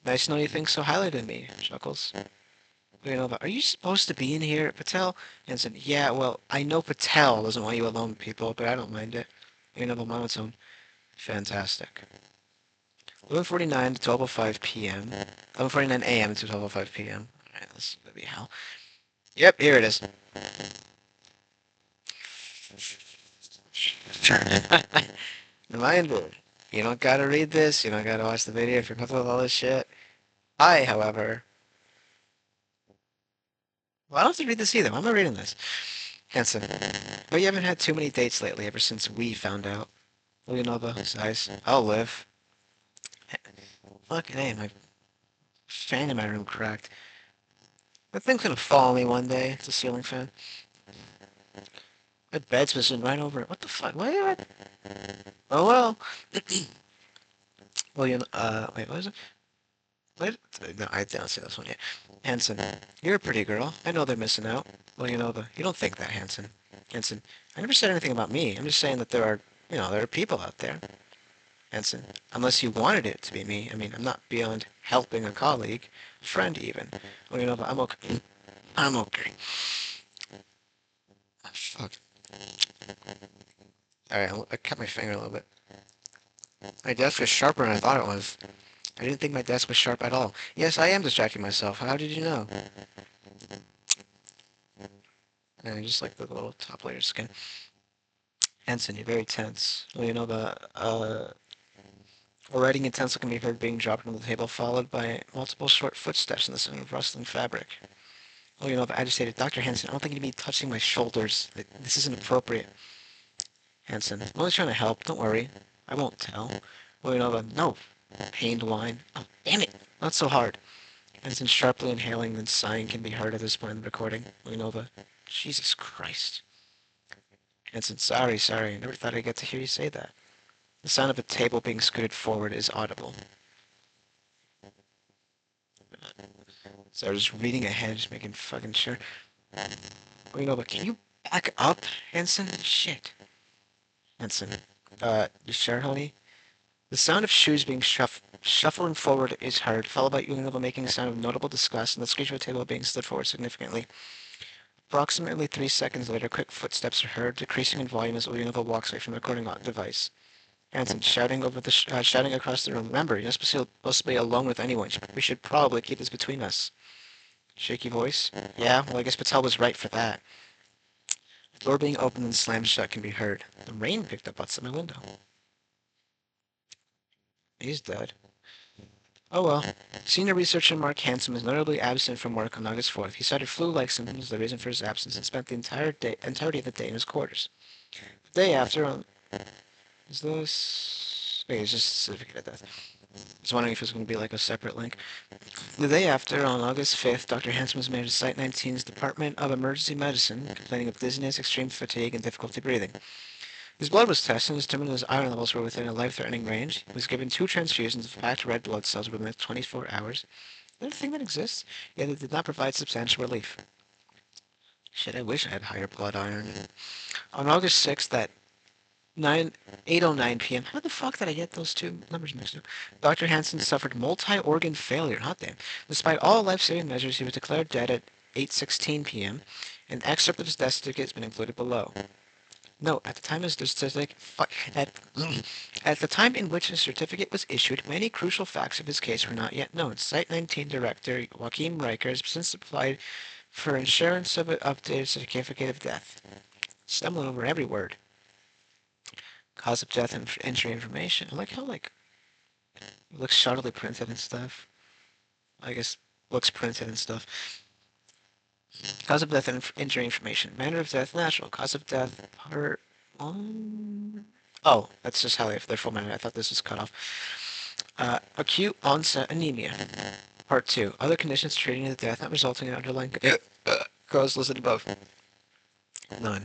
nice to know you think so highly of me, chuckles. Leonova, are you supposed to be in here, Patel? Jensen, yeah, well, I know Patel doesn't want you alone, people, but I don't mind it. Leonova monotone, fantastic. 11:49 to 12:05 p.m. 11:49 a.m. to 12:05 p.m. Alright, this is gonna be hell. Yep, here it is. Reminder, you don't gotta read this, you don't gotta watch the video if you're comfortable with all this shit. However, well, I don't have to read this either. Why am I reading this? Hanson, but you haven't had too many dates lately ever since we found out. Leonova sighs. I'll live. Fucking hey, my fan in my room cracked. That thing's gonna fall on me one day. It's a ceiling fan. My bed's missing right over it. What the fuck? What? Oh well. Well, wait, what is it? What? No, I don't see this one yet. Hanson, you're a pretty girl. I know they're missing out. Well, you don't think that, Hanson. Hanson, I never said anything about me. I'm just saying that there are people out there. Hanson, unless you wanted it to be me. I mean, I'm not beyond helping a colleague, friend even. Well, I'm okay. I'm okay. Oh, fuck. Alright, I cut my finger a little bit. My desk is sharper than I thought it was. I didn't think my desk was sharp at all. Yes, I am distracting myself. How did you know? I just like the little top layer skin. Ensign, you're very tense. Well, a writing utensil can be heard being dropped on the table, followed by multiple short footsteps in the sound of rustling fabric. Oh, agitated. Dr. Hanson, I don't think you'd be touching my shoulders. This isn't appropriate. Hanson, I'm only trying to help. Don't worry. I won't tell. Oh, no. Pained whine. Oh, damn it. Not so hard. Hanson sharply inhaling, then sighing can be heard at this point in the recording. Oh, Jesus Christ. Hanson, sorry. I never thought I'd get to hear you say that. The sound of a table being scooted forward is audible. So I was just reading ahead, just making fucking sure. Can you back up, Hanson? Shit. Hanson, You sure, honey? The sound of shoes being shuffling forward is heard, followed by Unilever making a sound of notable disgust and the screech of a table being slid forward significantly. Approximately 3 seconds later, quick footsteps are heard, decreasing in volume as Unilever walks away from the recording device. Hanson shouting across the room. Remember, you're not supposed to be alone with anyone. We should probably keep this between us. Shaky voice. Yeah, well, I guess Patel was right for that. The door being opened and slammed shut can be heard. The rain picked up outside my window. He's dead. Oh well. Senior researcher Mark Hanson was notably absent from work on August 4th. He cited flu-like symptoms as the reason for his absence and spent the entirety of the day in his quarters. The day after, is this... Wait, it's just a certificate of death. I was wondering if it was going to be like a separate link. The day after, on August 5th, Dr. Hanson was admitted to Site 19's Department of Emergency Medicine, complaining of dizziness, extreme fatigue, and difficulty breathing. His blood was tested and determined his iron levels were within a life-threatening range. He was given 2 transfusions of packed red blood cells within 24 hours. Is that a thing that exists? Yet it did not provide substantial relief. Shit, I wish I had higher blood iron. On August 6th, at 8:09 p.m. How the fuck did I get those two numbers mixed up? Dr. Hansen suffered multi-organ failure. Hot damn. Despite all life-saving measures, he was declared dead at 8:16 p.m. An excerpt of his death certificate has been included below. Note, at the time his certificate, at the time in which his certificate was issued, many crucial facts of his case were not yet known. Site 19 director Joachim Riker has since applied for insurance of an updated certificate of death. Stumbling over every word. Cause of death and injury information. I like how, like, it looks shoddily printed and stuff. I guess looks printed and stuff. Cause of death and injury information. Manner of death, natural. Cause of death, part 1. Oh, that's just how their full manner. I thought this was cut off. Acute onset anemia. Part 2. Other conditions treating the death not resulting in underlying cause listed above. None.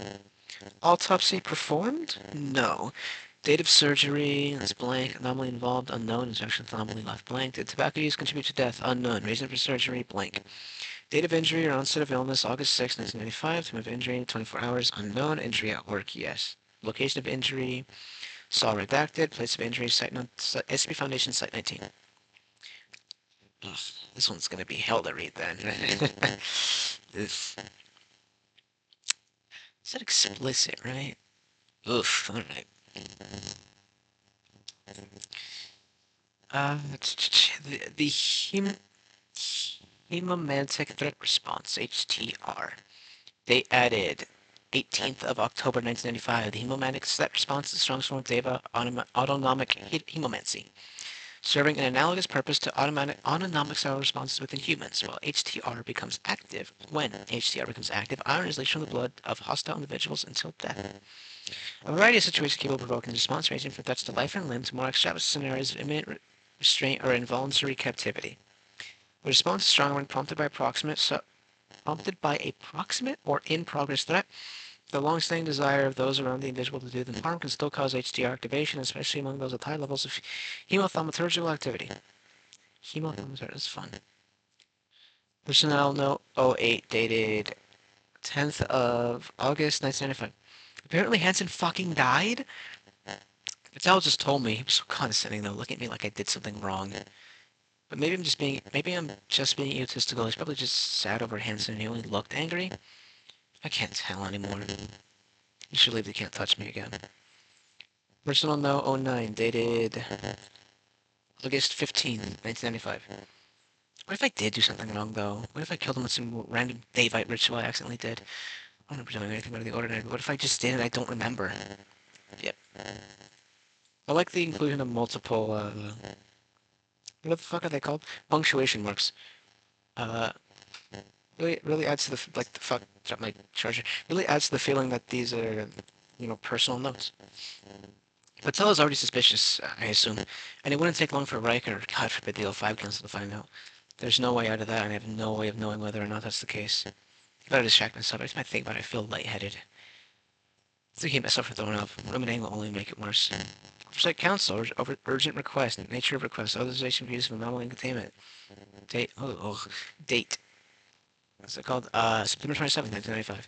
Autopsy performed? No. Date of surgery, that's blank. Anomaly involved, unknown. Injection anomaly left blank. Did tobacco use contribute to death? Unknown. Reason for surgery, blank. Date of injury or onset of illness, August 6, 1995. Time of injury, 24 hours. Unknown. Injury at work, yes. Location of injury, saw redacted. Place of injury, SCP Foundation, Site 19. Ugh, this one's gonna be hell to read then. Is that explicit, right? Oof, alright. The Hemomantic Threat Response, HTR. They added 18th of October 1995. The Hemomantic Threat Response is the strongest form of data autonomic hemomancy, serving an analogous purpose to autonomic cell responses within humans. While HTR becomes active, when HTR becomes active, iron is leached from the blood of hostile individuals until death. A variety of situations capable of provoking the response, ranging from threats to life and limb to more extravagant scenarios of imminent restraint or involuntary captivity. The response is strong when prompted by a proximate or in-progress threat. The long-standing desire of those around the individual to do them harm can still cause HDR activation, especially among those with high levels of hemothaumaturgical activity. Hemothaumaturgical is fun. Personnel note 08, dated 10th of August 1995. Apparently Hansen fucking died? Patel just told me. He was so condescending though, looking at me like I did something wrong. But maybe I'm just being egotistical. He's probably just sad over Hansen and he only looked angry. I can't tell anymore. You should leave. You can't touch me again. Personal note 09, dated August 15th, 1995. What if I did do something wrong, though? What if I killed him with some random Daevite ritual I accidentally did? I don't remember doing anything out of the ordinary, but what if I just did and I don't remember? Yep. I like the inclusion of multiple, what the fuck are they called? Punctuation marks. Uh, really adds to the, like, the fuck, drop my charger. Really adds to the feeling that these are, personal notes. Patella's already suspicious, I assume, and it wouldn't take long for Riker, God forbid, the L5 Council to find out. There's no way out of that, and I have no way of knowing whether or not that's the case. I better distract myself. Every time I think about it, I feel lightheaded. To keep myself from throwing up, ruminating will only make it worse. Oversight Council, over urgent request, nature of request, authorization views of anomaly and containment. Date, date. What's it called? September 27th, 1995.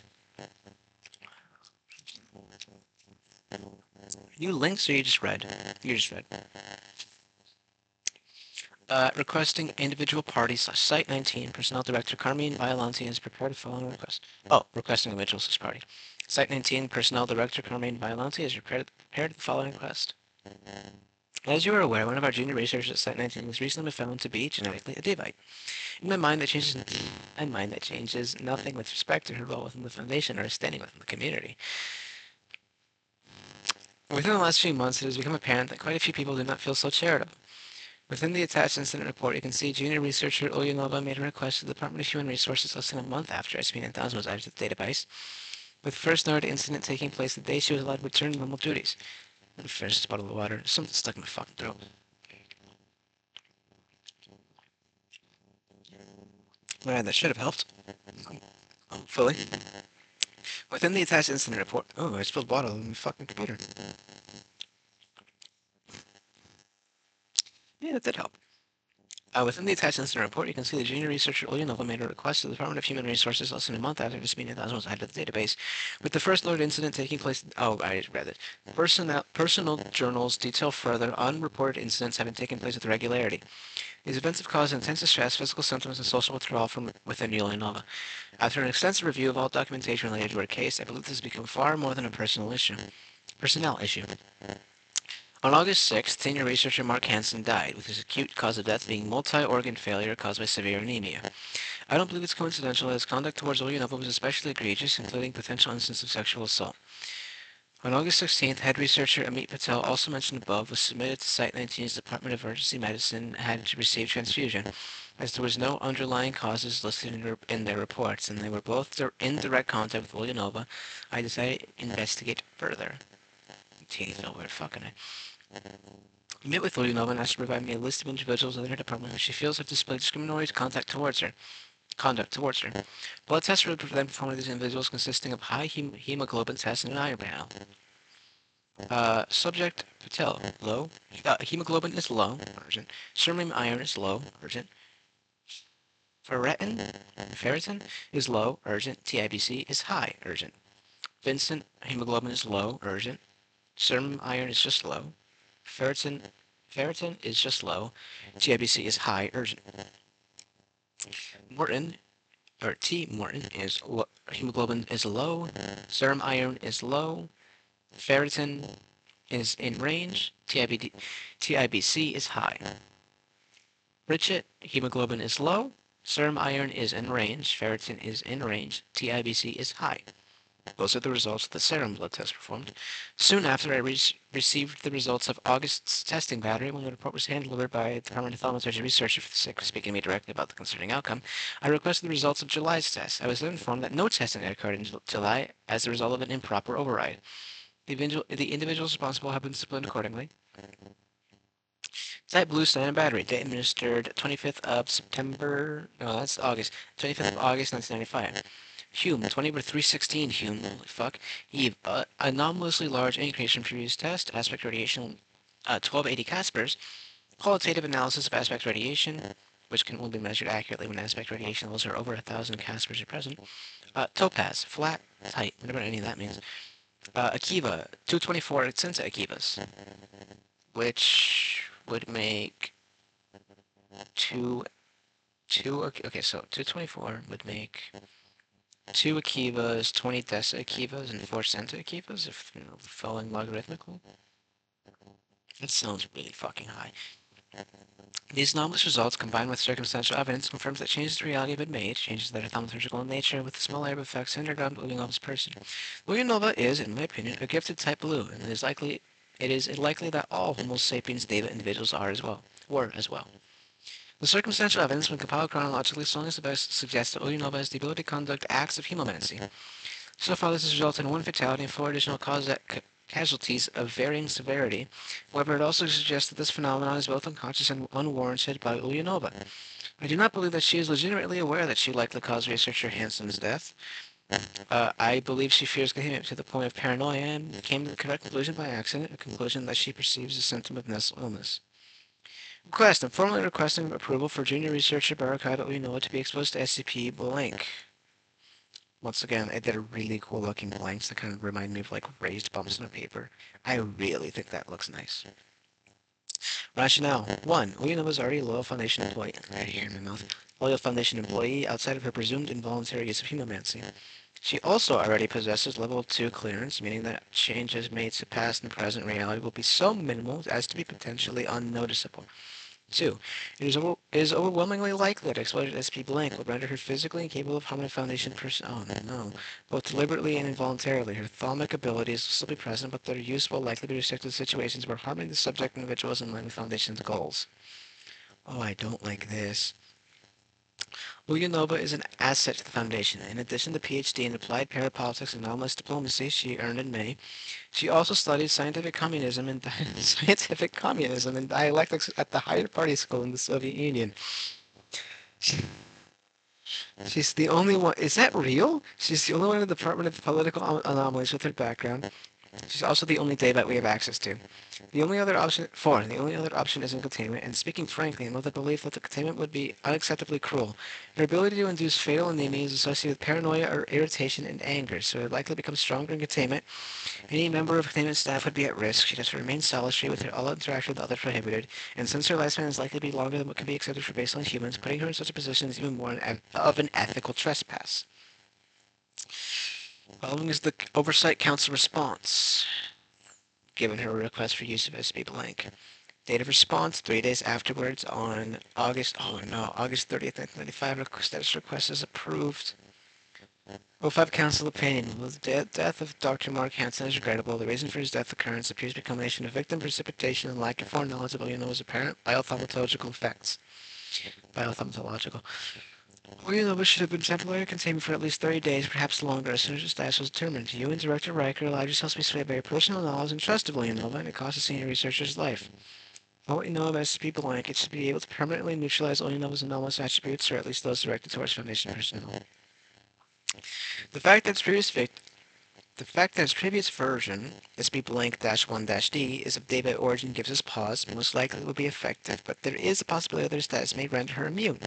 New links or you just read? You just read. Requesting individual parties / Site 19. Personnel Director Carmine Biolanti is prepared to follow the request. Oh, requesting individuals / party. Site 19. Personnel Director Carmine Biolanti is prepared to the following request. As you are aware, one of our junior researchers at Site 19 was recently found to be genetically a Devite. In my mind, that changes nothing with respect to her role within the Foundation or her standing within the community. Within the last few months, it has become apparent that quite a few people do not feel so charitable. Within the attached incident report, you can see junior researcher Ulyanova made a request to the Department of Human Resources less than a month after SCP-9000 was added to the database, with the first noted incident taking place the day she was allowed to return to normal duties. I'm gonna finish this bottle of water. Something stuck in my fucking throat. Man, that should have helped. Hopefully. Within the attached incident report... Oh, I spilled water on my fucking computer. Yeah, that did help. Within the attached incident report, you can see the junior researcher Ulyanova made a request to the Department of Human Resources less than a month after SCP-9000 was added to the database, with the first noted incident taking place... Oh, I read it. Personal journals detail further unreported incidents having taken place with regularity. These events have caused intense distress, physical symptoms, and social withdrawal from within Ulyanova. After an extensive review of all documentation related to her case, I believe this has become far more than a personnel issue. On August 6th, senior researcher Mark Hansen died, with his acute cause of death being multi-organ failure caused by severe anemia. I don't believe it's coincidental that his conduct towards Ulyanova was especially egregious, including potential instances of sexual assault. On August 16th, head researcher Amit Patel, also mentioned above, was submitted to Site 19's Department of Emergency Medicine and had to receive transfusion, as there was no underlying causes listed in their reports, and they were both in direct contact with Ulyanova. I decided to investigate further. Teeth over fucking it. I met with Ulyanova and asked to provide me a list of individuals within her department who she feels have displayed discriminatory conduct towards her. Blood tests were then performed on these individuals consisting of high hemoglobin tests and an iron panel. Subject Patel, low. Hemoglobin is low, urgent. Serum iron is low, urgent. Ferritin is low, urgent. TIBC is high, urgent. Vincent, hemoglobin is low, urgent. Serum iron is just low. Ferritin is just low. TIBC is high, urgent. Morton is hemoglobin is low. Serum iron is low. Ferritin is in range. TIBC is high. Richet, hemoglobin is low. Serum iron is in range. Ferritin is in range. TIBC is high. Those are the results of the serum blood test performed. Soon after I received the results of August's testing battery, when the report was hand-delivered by the Department of Thaumaturgy Researcher for the sake of speaking to me directly about the concerning outcome, I requested the results of July's test. I was then informed that no testing had occurred in July as a result of an improper override. The individuals responsible have been disciplined accordingly. Site Blue Standard Battery, date administered 25th of September, no, that's August, 25th of August, 1995. Hume, 20/316 Hume, holy fuck. Eve, anomalously large increase from previous test, aspect radiation, 1280 Caspers. Qualitative analysis of aspect radiation, which can only be measured accurately when aspect radiation levels are over 1,000 Caspers are present. Topaz, flat, tight, whatever any of that means. Akiva, 224 Sensa Akivas, which would make okay, so 224 would make 2 Akivas, 20 Desa Akivas, and 4 Senta Akivas, if, following logarithmically. That sounds really fucking high. These anomalous results, combined with circumstantial evidence, confirms that changes to reality have been made, changes that are thaumaturgical in nature, with a small area of effects centered around Ulyanova's person. Ulyanova is, in my opinion, a gifted type blue, and it is likely that all Homo sapiens Deva individuals were as well. The circumstantial evidence, when compiled chronologically, strongly suggests that Ulyanova has the ability to conduct acts of hemomancy. So far, this has resulted in 1 fatality and 4 additional casualties of varying severity. However, it also suggests that this phenomenon is both unconscious and unwarranted by Ulyanova. I do not believe that she is legitimately aware that she likely caused researcher Hansen's death. I believe she fears containment to the point of paranoia and came to the correct conclusion by accident, a conclusion that she perceives a symptom of mental illness. Request. I'm formally requesting approval for junior researcher Barakada Ulyanova to be exposed to SCP blank. Once again, I did a really cool looking blanks that kind of remind me of like raised bumps on a paper. I really think that looks nice. Rationale. 1. William was already a Loyal Foundation employee. Right here in my mouth. Loyal Foundation employee outside of her presumed involuntary use of humomancy. She also already possesses level 2 clearance, meaning that changes made to past and present reality will be so minimal as to be potentially unnoticeable. 2. It is overwhelmingly likely that exposure to SCP Blank will render her physically incapable of harming a Foundation person. Oh no. Both deliberately and involuntarily. Her thaumic abilities will still be present, but their use will likely be restricted to situations where harming the subject individual is in line with Foundation's goals. Oh, I don't like this. Ulyanova is an asset to the Foundation. In addition to PhD in Applied Parapolitics and Anomalous Diplomacy she earned in May, she also studied scientific communism and dialectics at the Higher Party School in the Soviet Union. She's the only one. Is that real? She's the only one in the Department of Political Anomalies with her background. She's also the only Daybot we have access to. The only other option, 4, the only other option is in containment, and speaking frankly, I know the belief that the containment would be unacceptably cruel. Her ability to induce fatal anemia is associated with paranoia or irritation and anger, so it would likely become stronger in containment. Any member of containment staff would be at risk. She'd have to remain solitary with her all interaction with others prohibited, and since her lifespan is likely to be longer than what can be accepted for baseline humans, putting her in such a position is even more of an ethical trespass. Following is the Oversight Council response, given her request for use of SB Blank. Date of response, 3 days afterwards on August 30th, 1995, status request is approved. 05 Council opinion. Well, the death of Dr. Mark Hansen is regrettable. The reason for his death occurrence appears to be a combination of victim precipitation and lack of foreknowledge of Ulyanov's apparent biothaumatological effects. Biothaumatological. Ulyanova should have been temporarily contained for at least 30 days, perhaps longer, as soon as her status was determined. You and Director Riker allowed yourselves to be swayed by your personal knowledge and trust of Ulyanova, and it cost a senior researcher's life. What we know of SCP Blank, it should be able to permanently neutralize Ulyanova's anomalous attributes, or at least those directed towards Foundation personnel. The fact that its previous version, SCP Blank-1-D, is of Daybot origin gives us pause. Most likely it will be effective, but there is a possibility that her status may render her immune.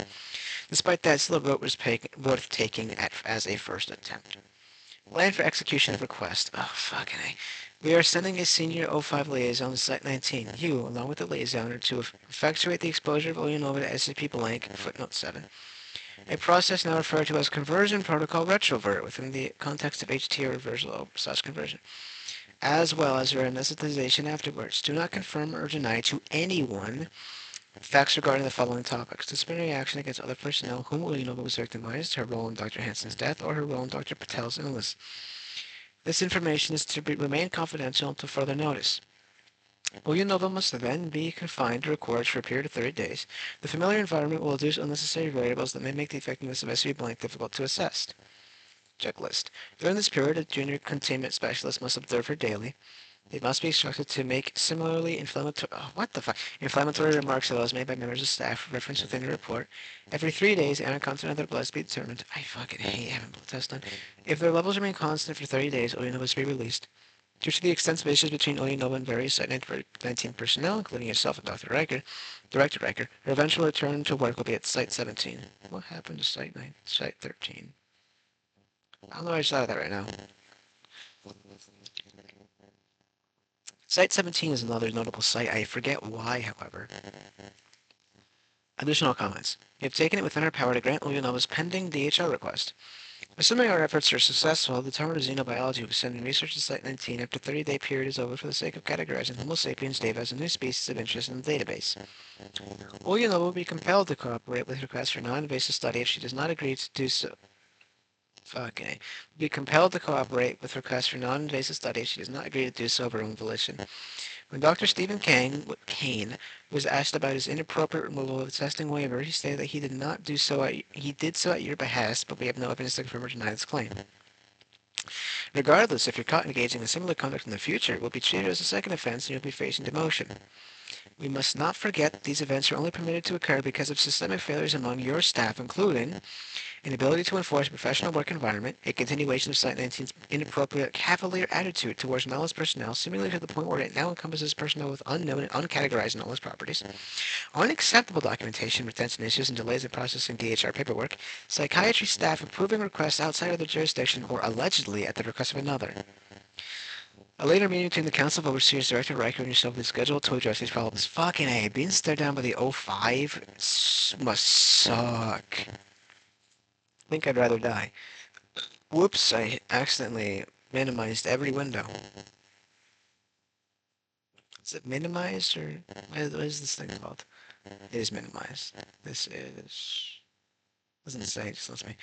Despite that, still a vote was worth taking as a first attempt. Plan for execution of request. Oh, fucking A. We are sending a senior O5 liaison to Site-19. You, along with the liaison, are to effectuate the exposure of Ulyanova to SCP Blank, footnote 7. A process now referred to as Conversion Protocol Retrovert within the context of HT reversal / conversion, as well as your anesthetization afterwards. Do not confirm or deny to anyone facts regarding the following topics: disciplinary action against other personnel whom Ulyanova was victimized, her role in Dr. Hansen's death, or her role in Dr. Patel's illness. This information is to remain confidential until further notice. Ulyanova must then be confined to records for a period of 30 days. The familiar environment will induce unnecessary variables that may make the effectiveness of SCP Blank difficult to assess. Checklist. During this period, a junior containment specialist must observe her daily. They must be instructed to make similarly inflammatory remarks to those made by members of staff referenced within the report. Every 3 days, and content of their blood to be determined. I fucking hate having blood tests done. If their levels remain constant for 30 days, Ulyanova is to be released. Due to the extensive issues between Ulyanova and various Site-19 personnel, including yourself and Dr. Riker, Director Riker, her eventual return to work will be at Site-17. What happened to Site-13? I don't know why I just thought of that right now. Site-17 is another notable site. I forget why, however. Additional comments. We have taken it within our power to grant Ulyanova's pending DHR request. Assuming our efforts are successful, the Department of Xenobiology will be sending research to Site-19 after the 30-day period is over for the sake of categorizing Homo sapiens data as a new species of interest in the database. Ulyanova will be compelled to cooperate with requests for non-invasive study if she does not agree to do so. Be compelled to cooperate with requests for non-invasive study if she does not agree to do so of her own volition. When Dr. Stephen Kane was asked about his inappropriate removal of the testing waiver, he stated that he did so at your behest, but we have no evidence to confirm or deny this claim. Regardless, if you're caught engaging in similar conduct in the future, it will be treated as a second offense and you'll be facing demotion. We must not forget that these events are only permitted to occur because of systemic failures among your staff, including inability to enforce a professional work environment, a continuation of Site-19's inappropriate, cavalier attitude towards Mellon's personnel, seemingly to the point where it now encompasses personnel with unknown and uncategorized Mellon's properties, unacceptable documentation, retention issues, and delays in processing DHR paperwork, psychiatry staff approving requests outside of their jurisdiction or allegedly at the request of another. A later meeting between the Council of Overseers, Director Riker, and yourself is scheduled to address these problems. Fucking A, being stared down by the O5 must suck. I think I'd rather die. Whoops, I accidentally minimized every window. Is it minimized, or what is this thing called? It is minimized. This is... doesn't say, just lets me.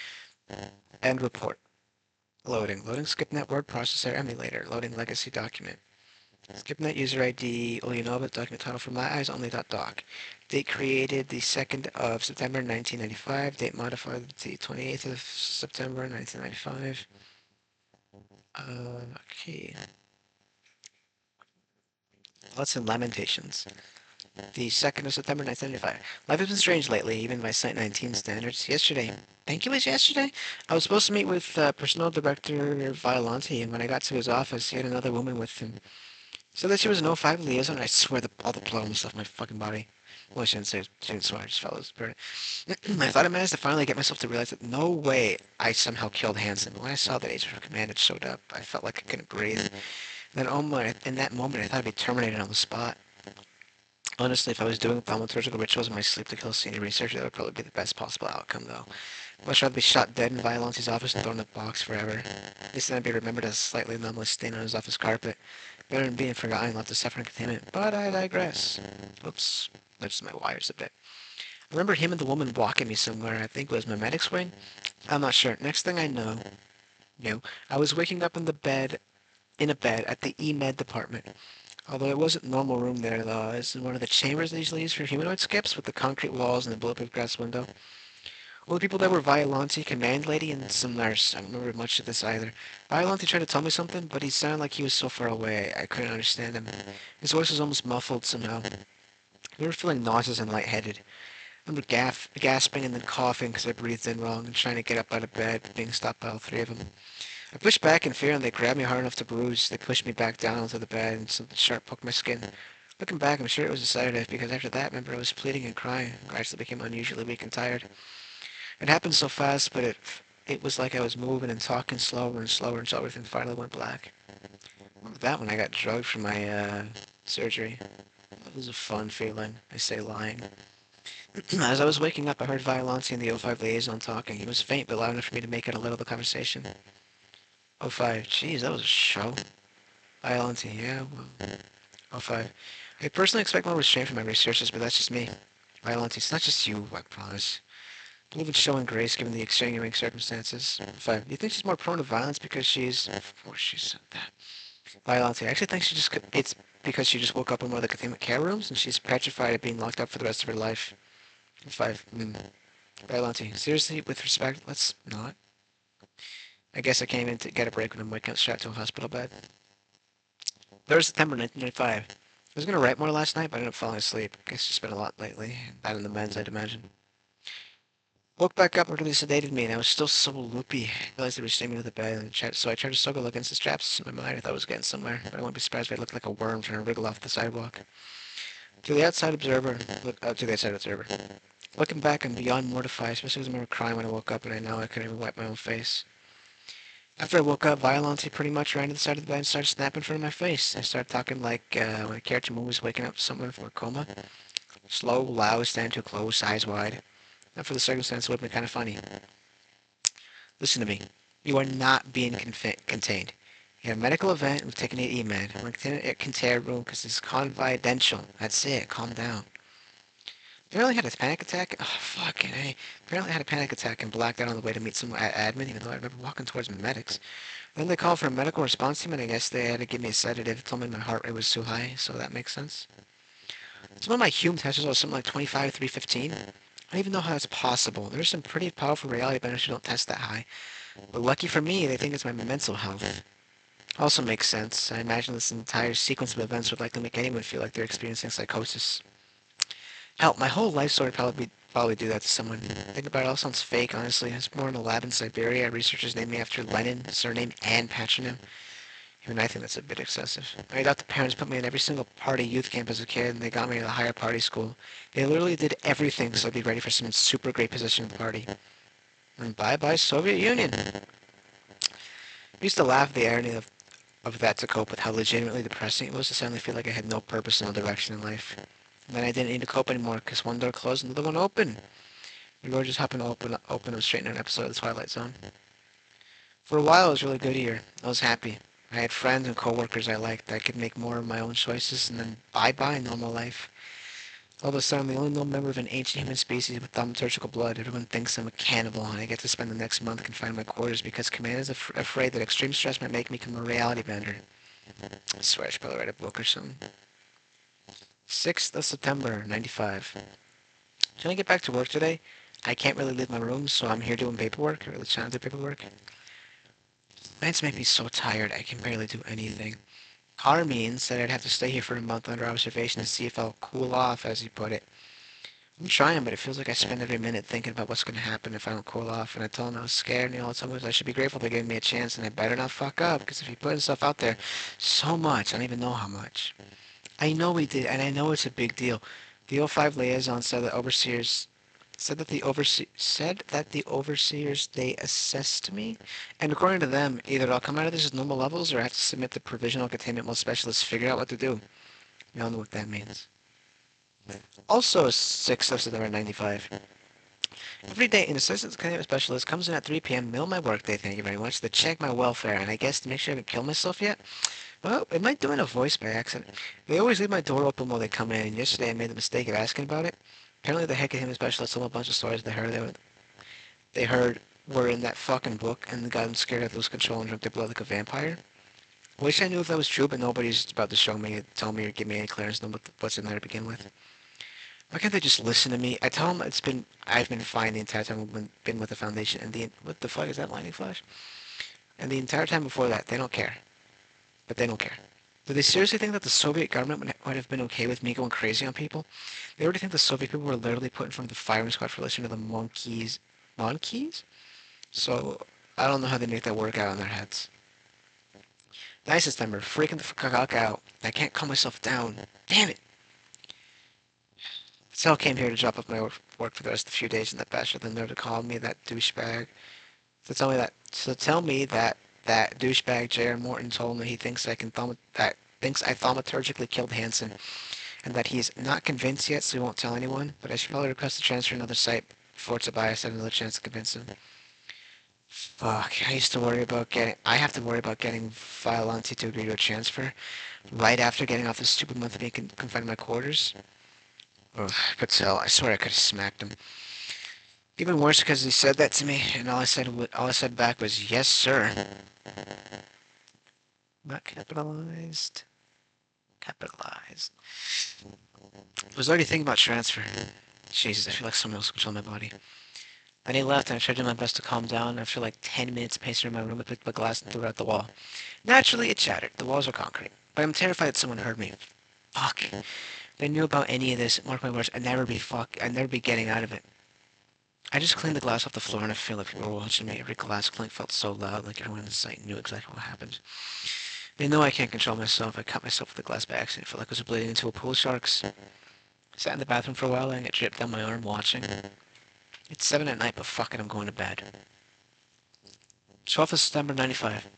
End report. Loading. Loading SkipNet word processor emulator. Loading legacy document. SkipNet user ID, all you know about document title for my eyes only.doc. Date created the 2nd of September 1995. Date modified the 28th of September 1995. Okay. Thoughts and lamentations. The 2nd of September 1995. Life has been strange lately, even by Site-19 standards. Yesterday, I think it was yesterday, I was supposed to meet with Personnel Director Violante, and when I got to his office, he had another woman with him. Said that she was an O5 liaison, and I swear all the blood almost left my fucking body. Well, I shouldn't swear, I just felt it was I thought I managed to finally get myself to realize that no way I somehow killed Hansen. When I saw that Agent of Command had showed up, I felt like I couldn't breathe. And then, oh my, in that moment, I thought I'd be terminated on the spot. Honestly, if I was doing thaumaturgical rituals in my sleep to kill senior researcher, that would probably be the best possible outcome, though. Much rather be shot dead in Violante's office and thrown in a box forever. At least then I'd be remembered as a slightly anomalous stain on his office carpet. Better than being forgotten and left to suffer in containment. But I digress. Oops. Lifts my wires a bit. I remember him and the woman walking me somewhere. I think it was my medic's wing. I'm not sure. Next thing I know, I was waking up in a bed at the E-Med department. Although it wasn't a normal room there, though. It's in one of the chambers they usually use for humanoid skips, with the concrete walls and the bulletproof glass window. All the people there were Violante, Command Lady, and some nurse. I don't remember much of this either. Violante tried to tell me something, but he sounded like he was so far away, I couldn't understand him. His voice was almost muffled somehow. We were feeling nauseous and lightheaded. I remember gasping and then coughing because I breathed in wrong and trying to get up out of bed, being stopped by all three of them. I pushed back in fear and they grabbed me hard enough to bruise. They pushed me back down onto the bed and something sharp poked my skin. Looking back, I'm sure it was a sedative because after that, remember, I was pleading and crying. I gradually became unusually weak and tired. It happened so fast, but it was like I was moving and talking slower and slower until everything finally went black. Remember that when I got drugged for my surgery. It was a fun feeling, I say lying. As I was waking up, I heard Violante and the O5 liaison talking. He was faint, but loud enough for me to make out a little of the conversation. O5, jeez, that was a show. Violante, yeah, well, O5. I personally expect more restraint from my researchers, but that's just me. Violante, it's not just you, I promise. I believe in showing grace given the extenuating circumstances. 5. Do you think she's more prone to violence because she's... Of course she said that. Violante, I actually think it's because she just woke up in one of the containment care rooms and she's petrified of being locked up for the rest of her life. 5. Violante, seriously, with respect, let's not. I guess I came in to get a break when I'm waking up strapped to a hospital bed. 3rd September 1995. I was going to write more last night, but I ended up falling asleep. I guess it's been a lot lately. Bad in the meds, I'd imagine. Woke back up after they sedated me, and I was still so loopy. I realized they were staying me to the bed, so I tried to struggle against the straps. In my mind, I thought I was getting somewhere, but I wouldn't be surprised if I looked like a worm trying to wriggle off the sidewalk. To the outside observer, looking back, I'm beyond mortified, especially as I remember crying when I woke up, and I know I couldn't even wipe my own face. After I woke up, Violante pretty much ran to the side of the bed and started snapping in front of my face. I started talking like when a character moves waking up someone from a coma. Slow, loud, stand too close, eyes wide. And for the circumstance, it would have been kind of funny. Listen to me. You are not being contained. You have a medical event, we're taking you to E-Med. We're in a contained room because it's confidential. That's it. Calm down. Apparently had a panic attack. Oh, fucking hey. Apparently I had a panic attack and blacked out on the way to meet some admin, even though I remember walking towards medics. Then they called for a medical response team, and I guess they had to give me a sedative. Told me my heart rate was too high, so that makes sense. Some of my human tests was something like 25, 315. I don't even know how that's possible. There's some pretty powerful reality benders who don't test that high. But lucky for me, they think it's my mental health. Also makes sense. I imagine this entire sequence of events would likely make anyone feel like they're experiencing psychosis. Hell, my whole life story would probably Probably do that to someone. Think about it, all sounds fake, honestly. I was born in a lab in Siberia. Researchers named me after Lenin, surname, and patronym. Even I think that's a bit excessive. I thought the parents put me in every single party youth camp as a kid, and they got me to the higher party school. They literally did everything so I'd be ready for some super great position in the party. And bye-bye Soviet Union. I used to laugh at the irony of that to cope with how legitimately depressing it was to suddenly feel like I had no purpose, no direction in life. And then I didn't need to cope anymore because one door closed and another one opened. The door just happened to open up straight into an episode of The Twilight Zone. For a while, it was really good here. I was happy. I had friends and coworkers I liked. I could make more of my own choices, and then bye-bye normal life. All of a sudden, I'm the only known member of an ancient human species with thaumaturgical blood. Everyone thinks I'm a cannibal, and I get to spend the next month confined in my quarters because Command is afraid that extreme stress might make me become a reality bender. I swear I should probably write a book or something. 6th of September, 95. Trying to get back to work today. I can't really leave my room, so I'm here doing paperwork, or trying to do paperwork. Nights make me so tired I can barely do anything. Car means that I'd have to stay here for a month under observation to see if I'll cool off, as he put it. I'm trying, but it feels like I spend every minute thinking about what's going to happen if I don't cool off, and I told him I was scared, and he all told me I should be grateful for giving me a chance, and I better not fuck up, because if he put himself out there so much, I don't even know how much. I know he did, and I know it's a big deal. The O5 liaison said that the overseers they assessed me, and according to them, either I'll come out of this as normal levels or I have to submit the provisional containment mode specialists figure out what to do. You all know what that means. Also, 6th of September 95. Every day, an assistant containment specialist comes in at 3 p.m. middle of my workday, thank you very much, to check my welfare, and I guess to make sure I haven't killed myself yet. Well, am I doing a voice by accident? They always leave my door open while they come in, and yesterday I made the mistake of asking about it. Apparently the head containment specialist told me a bunch of stories they heard were in that fucking book and got them scared I'd lose control and drink their blood like a vampire. I wish I knew if that was true, but nobody's about to show me, tell me, or give me any clearance on what's in there to begin with. Why can't they just listen to me? I tell them I've been fine the entire time I've been with the Foundation, and what the fuck is that lightning flash? And the entire time before that, they don't care. But they don't care. Do they seriously think that the Soviet government would have been okay with me going crazy on people? They already think the Soviet people were literally put in front of the firing squad for listening to the monkeys. Monkeys? So, I don't know how they make that work out in their heads. 9th September, freaking the fuck out. I can't calm myself down. Damn it! Sal came here to drop off my work for the rest of the few days in that bachelor, then there to call me that douchebag. To tell me that douchebag J.R. Morton told me he thinks I thaumaturgically killed Hansen, and that he's not convinced yet, so he won't tell anyone, but I should probably request to transfer another site before Tobias had another chance to convince him. Fuck, I have to worry about getting Violante to agree to a transfer right after getting off this stupid month of being confined in my quarters. Ugh, but still, I swear I could have smacked him. Even worse because he said that to me, and all I said back was, yes, sir. Not capitalized. Capitalized. I was already thinking about transfer. Jesus, I feel like someone else controlled my body. Then he left, and I tried to do my best to calm down. After like 10 minutes pacing around my room, I picked up a glass and threw it at the wall. Naturally, it shattered. The walls are concrete. But I'm terrified that someone heard me. Fuck. If they knew about any of this, mark my words, I'd never be getting out of it. I just cleaned the glass off the floor, and I feel like people were watching me. Every glass clink felt so loud, like everyone in the site knew exactly what happened. They know I can't control myself. I cut myself with the glass by accident. I felt like I was bleeding into a pool of sharks. I sat in the bathroom for a while, letting it drip down my arm, watching. It's 7 at night, but fuck it, I'm going to bed. 12th of September, 95.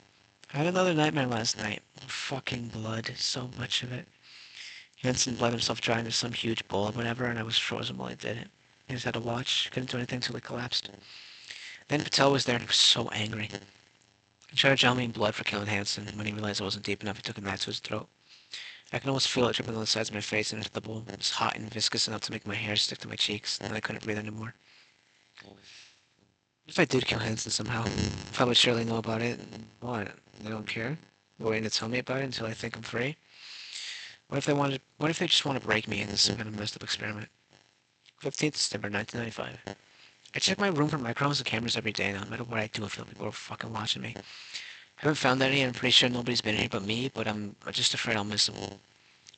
I had another nightmare last night. Fucking blood, so much of it. Hansen bled himself dry into some huge bowl or whatever, and I was frozen while I did it. He just had to watch, couldn't do anything until he collapsed. Then Patel was there and he was so angry. He tried to drown me in blood for killing Hansen. When he realized I wasn't deep enough, he took a knife to his throat. I can almost feel it dripping on the sides of my face and into the bowl. It was hot and viscous enough to make my hair stick to my cheeks, and then I couldn't breathe anymore. If I did kill Hansen somehow, I'd probably surely know about it. What? They don't care? They're waiting to tell me about it until I think I'm free? What if they just want to break me into some kind of messed up experiment? 15th September 1995. I check my room for microphones and cameras every day now. No matter what I do, I feel like people are fucking watching me. I haven't found any, and I'm pretty sure nobody's been here but me, but I'm just afraid I'll miss them.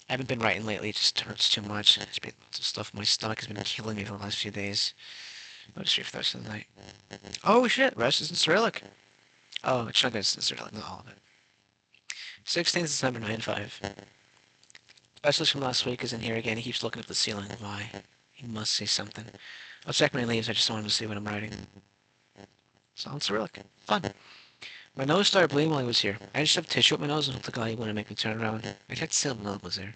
I haven't been writing lately, it just hurts too much. It's been stuff, my stomach has been killing me for the last few days. I'll just read for the rest of the night. Oh shit, rest is in Cyrillic. Oh, a chunk of it's in Cyrillic, not all of it. 16th December 95. Specialist from last week is in here again. He keeps looking at the ceiling. Why? He must say something. I'll check when he leaves. I just want him to see what I'm writing. It's all in Cyrillic. Fun. My nose started bleeding while he was here. I just shoved tissue up my nose and hoped the guy wouldn't make me turn around. I checked to see if blood was there.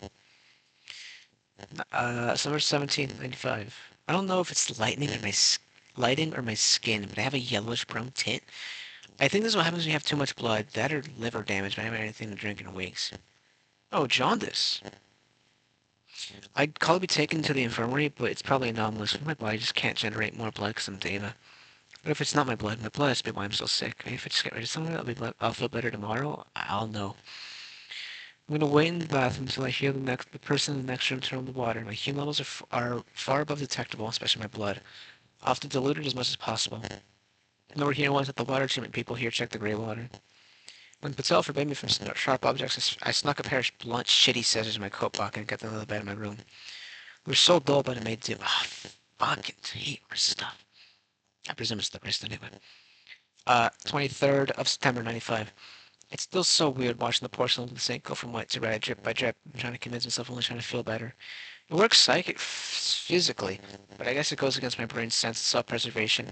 Summer 17th, 95. I don't know if it's lighting or my skin, but I have a yellowish brown tint. I think this is what happens when you have too much blood. That or liver damage, but I haven't had anything to drink in weeks. Oh, jaundice. I'd call to be taken to the infirmary, but it's probably anomalous. My body just can't generate more blood because I'm Deva. But if it's not my blood has to be why I'm so sick. Maybe if I just get rid of some of it, I'll feel better tomorrow. I'll know. I'm gonna wait in the bathroom until I hear the person in the next room turn on the water. My heme levels are far above detectable, especially my blood. I'll have to dilute it as much as possible. Remember here once at the water treatment people here check the grey water. When Patel forbade me from sharp objects, I snuck a pair of blunt, shitty scissors in my coat pocket and got them on the bed in my room. They were so dull, but it made do. Oh, fucking hate my stuff. I presume it's the wrist anyway. 23rd of September, 95. It's still so weird watching the porcelain in the sink go from white to red, drip by drip. I'm trying to convince myself I'm only trying to feel better. It works physically, but I guess it goes against my brain's sense of self-preservation.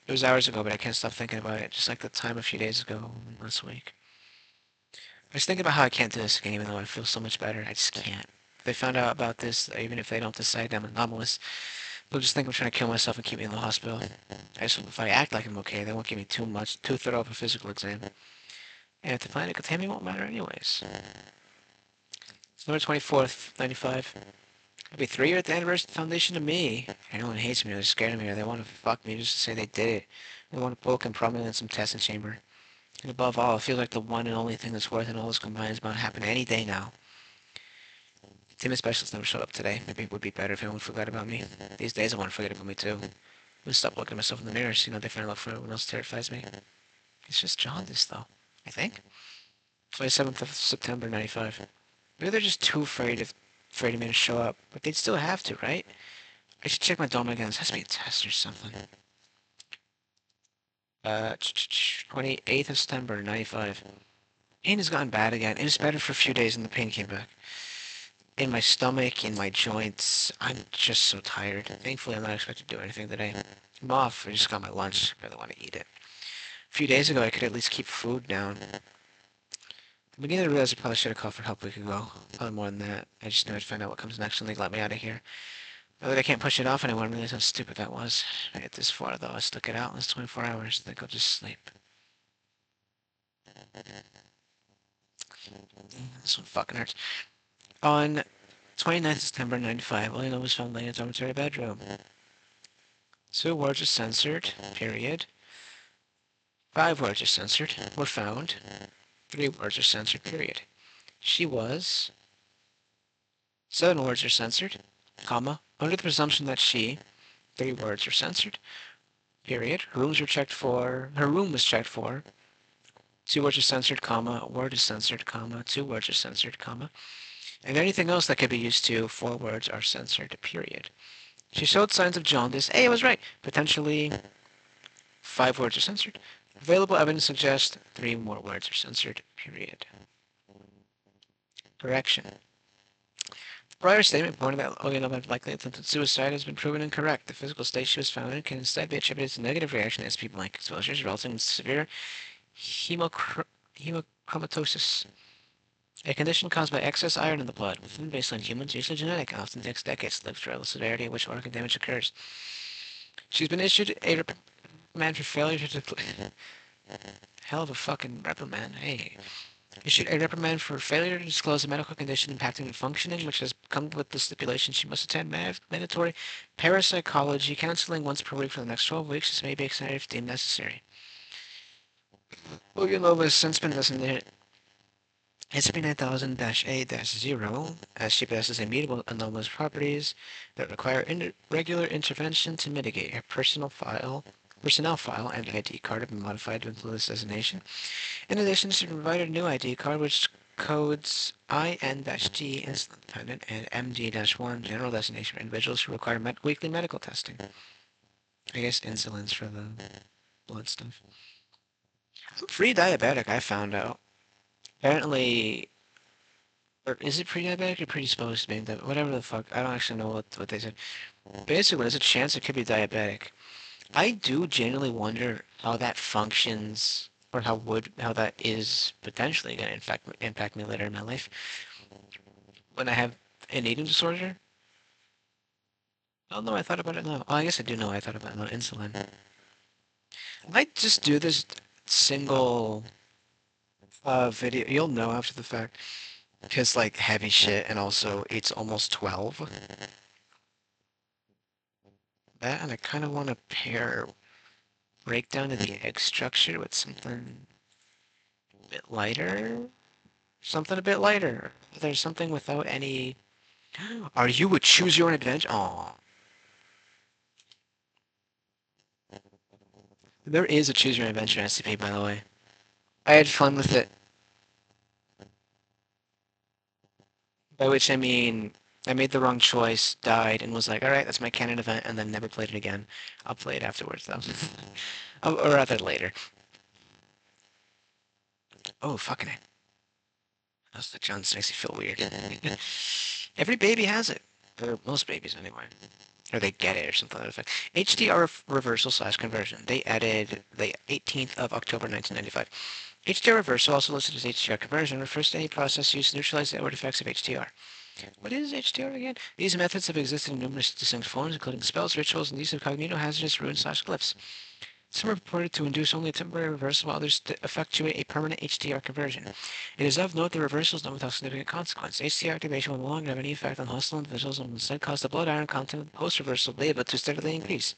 It was hours ago, but I can't stop thinking about it, just like the time a few days ago, last week. I was thinking about how I can't do this again, even though I feel so much better. I just can't. If they found out about this, even if they don't decide I'm anomalous, they'll just think I'm trying to kill myself and keep me in the hospital. I just hope if I act like I'm okay, they won't give me too thorough of a physical exam. And if the planet contain me, won't matter anyways. November 24th, 95. It'll be 3 years at the anniversary of the Foundation to me. Anyone hates me or they're scared of me or they want to fuck me just to say they did it. They want to poke and prod me in some testing chamber. And above all, it feels like the one and only thing that's worth it all this combined is bound to happen any day now. Timid specialist never showed up today. Maybe it would be better if anyone forgot about me. These days I want to forget about me too. I'm gonna stop looking at myself in the mirror, so they find out for everyone else terrifies me. It's just jaundice though, I think. 27th of September, 95. Maybe they're just too afraid of me to show up, but they'd still have to, right? I should check my dome again. This has to be a test or something. 28th of September, 95. Pain has gotten bad again. It was better for a few days and the pain came back. In my stomach, in my joints. I'm just so tired. Thankfully, I'm not expected to do anything today. I'm off. I just got my lunch. I really want to eat it. A few days ago, I could at least keep food down. I'm beginning to realize I probably should have called for help a week ago. Probably more than that. I just knew I'd find out what comes next and they'd let me out of here. Now that I can't push it off anymore, I realize how stupid that was. I get this far, though. I stuck it out in this 24 hours. I think I'll just sleep. This one fucking hurts. On 29th September 95, William was found laying in a dormitory bedroom. 2 words are censored, period. 5 words are censored, were found. 3 words are censored, period. She was. 7 words are censored, comma, under the presumption that she. 3 words are censored, period. Her room was checked for. 2 words are censored, comma, a word is censored, comma, 2 words are censored, comma. And anything else that could be used to, 4 words are censored, period. She showed signs of jaundice. Hey, I was right. Potentially 5 words are censored. Available evidence suggests 3 more words are censored, period. Correction. The prior statement pointed that Oyanova likely attempted suicide has been proven incorrect. The physical state she was found in can instead be attributed to negative reaction to SCP-blank exposures resulting in severe hemochromatosis, a condition caused by excess iron in the blood. Within baseline humans, usually genetic, and often takes decades to live through the severity at which organ damage occurs. She's been issued a reprimand for failure to hell of a fucking reprimand. Hey. Issued a reprimand for failure to disclose a medical condition impacting the functioning, which has come with the stipulation she must attend mandatory parapsychology counseling once per week for the next 12 weeks. This may be extended if deemed necessary. Oyanova has since been designated SCP-9000-A-0, as she possesses immutable anomalous properties that require regular intervention to mitigate. Her personnel file and ID card have been modified to include this designation. In addition, she provided a new ID card which codes IN-G insulin dependent and MD-1 general destination for individuals who require weekly medical testing. I guess insulin's for the blood stuff. I'm pre-diabetic, I found out. Apparently, or is it pre-diabetic or predisposed to being diabetic? Whatever the fuck, I don't actually know what they said. Basically, there's a chance it could be diabetic. I do genuinely wonder how that functions, or how that is potentially going to impact me later in my life when I have an eating disorder. Oh no, I thought about it now. Oh, I guess I do know I thought about it now. Insulin. I might just do this single video. You'll know after the fact. Because like heavy shit and also it's almost 12. That and I kind of want to pair breakdown of the egg structure with something a bit lighter. Something a bit lighter. There's something without any. Are you a choose your own adventure? Oh, there is a choose your own adventure SCP, by the way. I had fun with it. By which I mean, I made the wrong choice, died, and was like, alright, that's my canon event, and then never played it again. I'll play it afterwards, though. Or rather later. Oh, fucking it. That's the Johnson makes me feel weird. Every baby has it. Or most babies, anyway. Or they get it or something like that. HDR reversal slash conversion. They added the 18th of October 1995. HDR reversal, also listed as HDR conversion, refers to any process used to neutralize the outward effects of HDR. What is HDR again? These methods have existed in numerous distinct forms, including spells, rituals, and the use of cognitohazardous runes slash glyphs. Some are reported to induce only a temporary reversal, while others to effectuate a permanent HDR conversion. It is of note the reversal is not without significant consequence. HDR activation will no longer have any effect on hostile individuals and will instead cause the blood iron content of the post-reversal beta to steadily increase.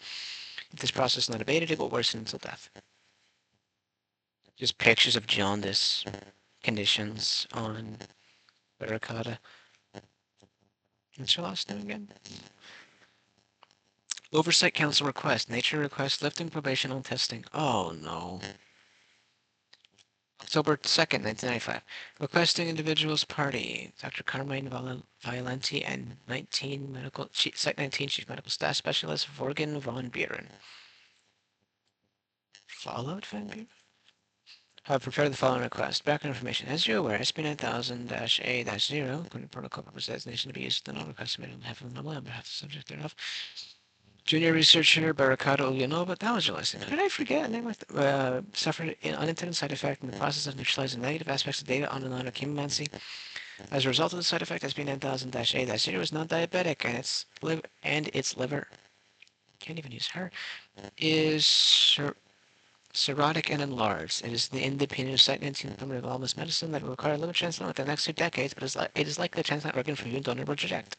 If this process is not abated, it will worsen until death. Just pictures of jaundice conditions on Barricada. What's your last name again? Oversight Council request. Nature request lifting probation on testing. Oh no. October 2nd, 1995. Requesting individuals party. Dr. Carmine Violenti and Site 19 Chief Medical Staff Specialist Vorgen von Buren. Fallout Van Buren? Have prepared the following request. Background information. As you're aware, SCP-9000-A-0, according to protocol purpose designation to be used with the non-request made on behalf of the anomaly on behalf of the subject thereof. Junior researcher Barricado Ulyanova, that was your last name. How did I forget? Suffered an unintended side effect in the process of neutralizing negative aspects of data on the line of chemomancy. As a result of the side effect, SCP-9000-A-0 is not diabetic, and its liver, can't even use her, is cirrhotic and enlarged. It is in the opinion of Site 19 Department of Wellness Medicine that will require liver transplant within the next 2 decades, but it is likely the transplant organ from you donor will reject.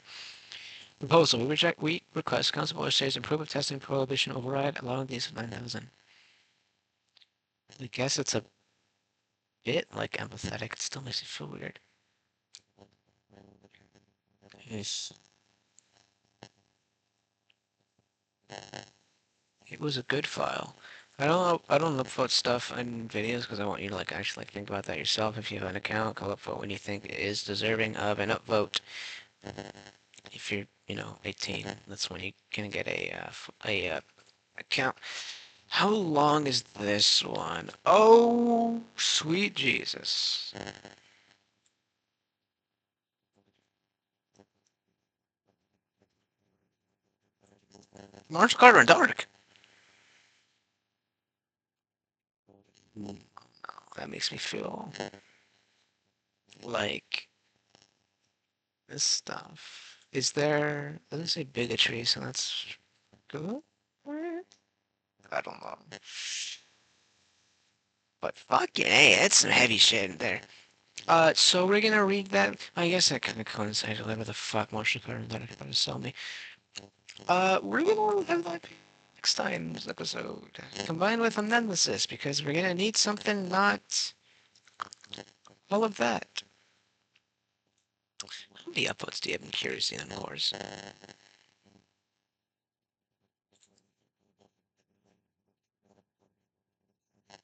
Proposal. We request Council of OSJ's improvement testing prohibition override allowing the use of 9000. I guess it's a bit like empathetic. It still makes me feel weird. Yes. It was a good file. I don't upvote stuff in videos because I want you to actually think about that yourself. If you have an account, go upvote when you think it is deserving of an upvote. If you're, 18, that's when you can get a account. How long is this one? Oh, sweet Jesus. Lawrence Carter and Dark. No, that makes me feel like this stuff. Is there, doesn't say bigotry, so that's good? I don't know. But fucking hey, that's some heavy shit in there. So we're gonna read that. I guess that kind of coincides with whatever the fuck Marshall Carter and Dark are about to sell me. We're gonna have that next time's episode combined with analysis because we're gonna need something not all of that. How many upvotes do you have in Curiosity and Wars?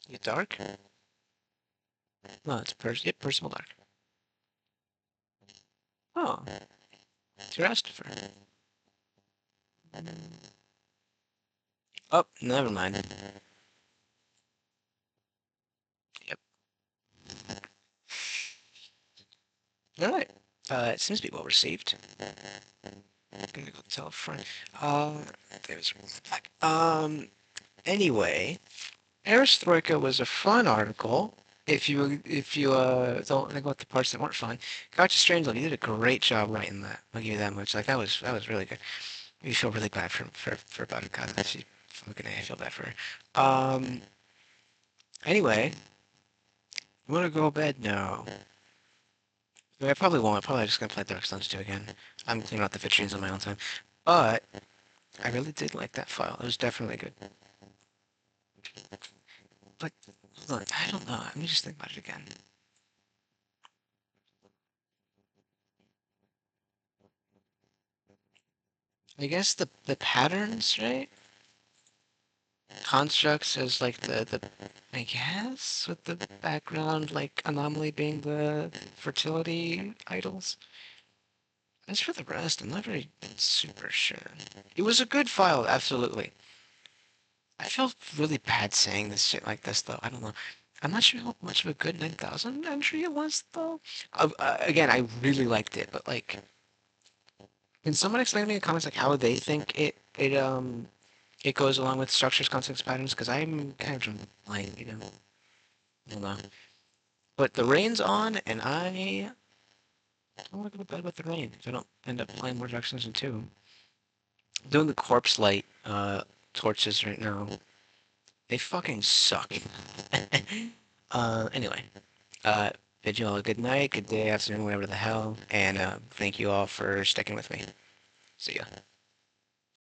You dark? No, it's personal dark. Oh, Christopher. Oh, never mind. Yep. Alright. It seems to be well received. I'm gonna go tell a friend. There's back. Anyway, Perestroika was a fun article. If you don't think about the parts that weren't fun, Gotcha Strangelove, you did a great job writing that. I'll give you that much. Like that was really good. You feel really bad for Buttercup. She fucking I feel bad for her. Anyway, you wanna go to bed? No. I probably won't. I'm probably just gonna play Dark Souls 2 again. I'm cleaning out the vitrines on my own time. But I really did like that file. It was definitely good. But look, I don't know. Let me just think about it again. I guess the patterns, right? Constructs as like the I guess with the background like anomaly being the fertility idols. As for the rest, I'm not very super sure. It was a good file, absolutely. I feel really bad saying this shit like this though. I don't know. I'm not sure how much of a good 9000 entry it was though. Again, I really liked it, but like, can someone explain to me in the comments like how they think it goes along with structures, concepts, patterns? Because I'm kind of like, I don't know. But the rain's on, and I don't want to go to bed with the rain if I don't end up playing more Dark Souls 2. I'm doing the corpse light torches right now. They fucking suck. Anyway, uh, bid you all a good night, good day, afternoon, whatever the hell, and thank you all for sticking with me. See ya.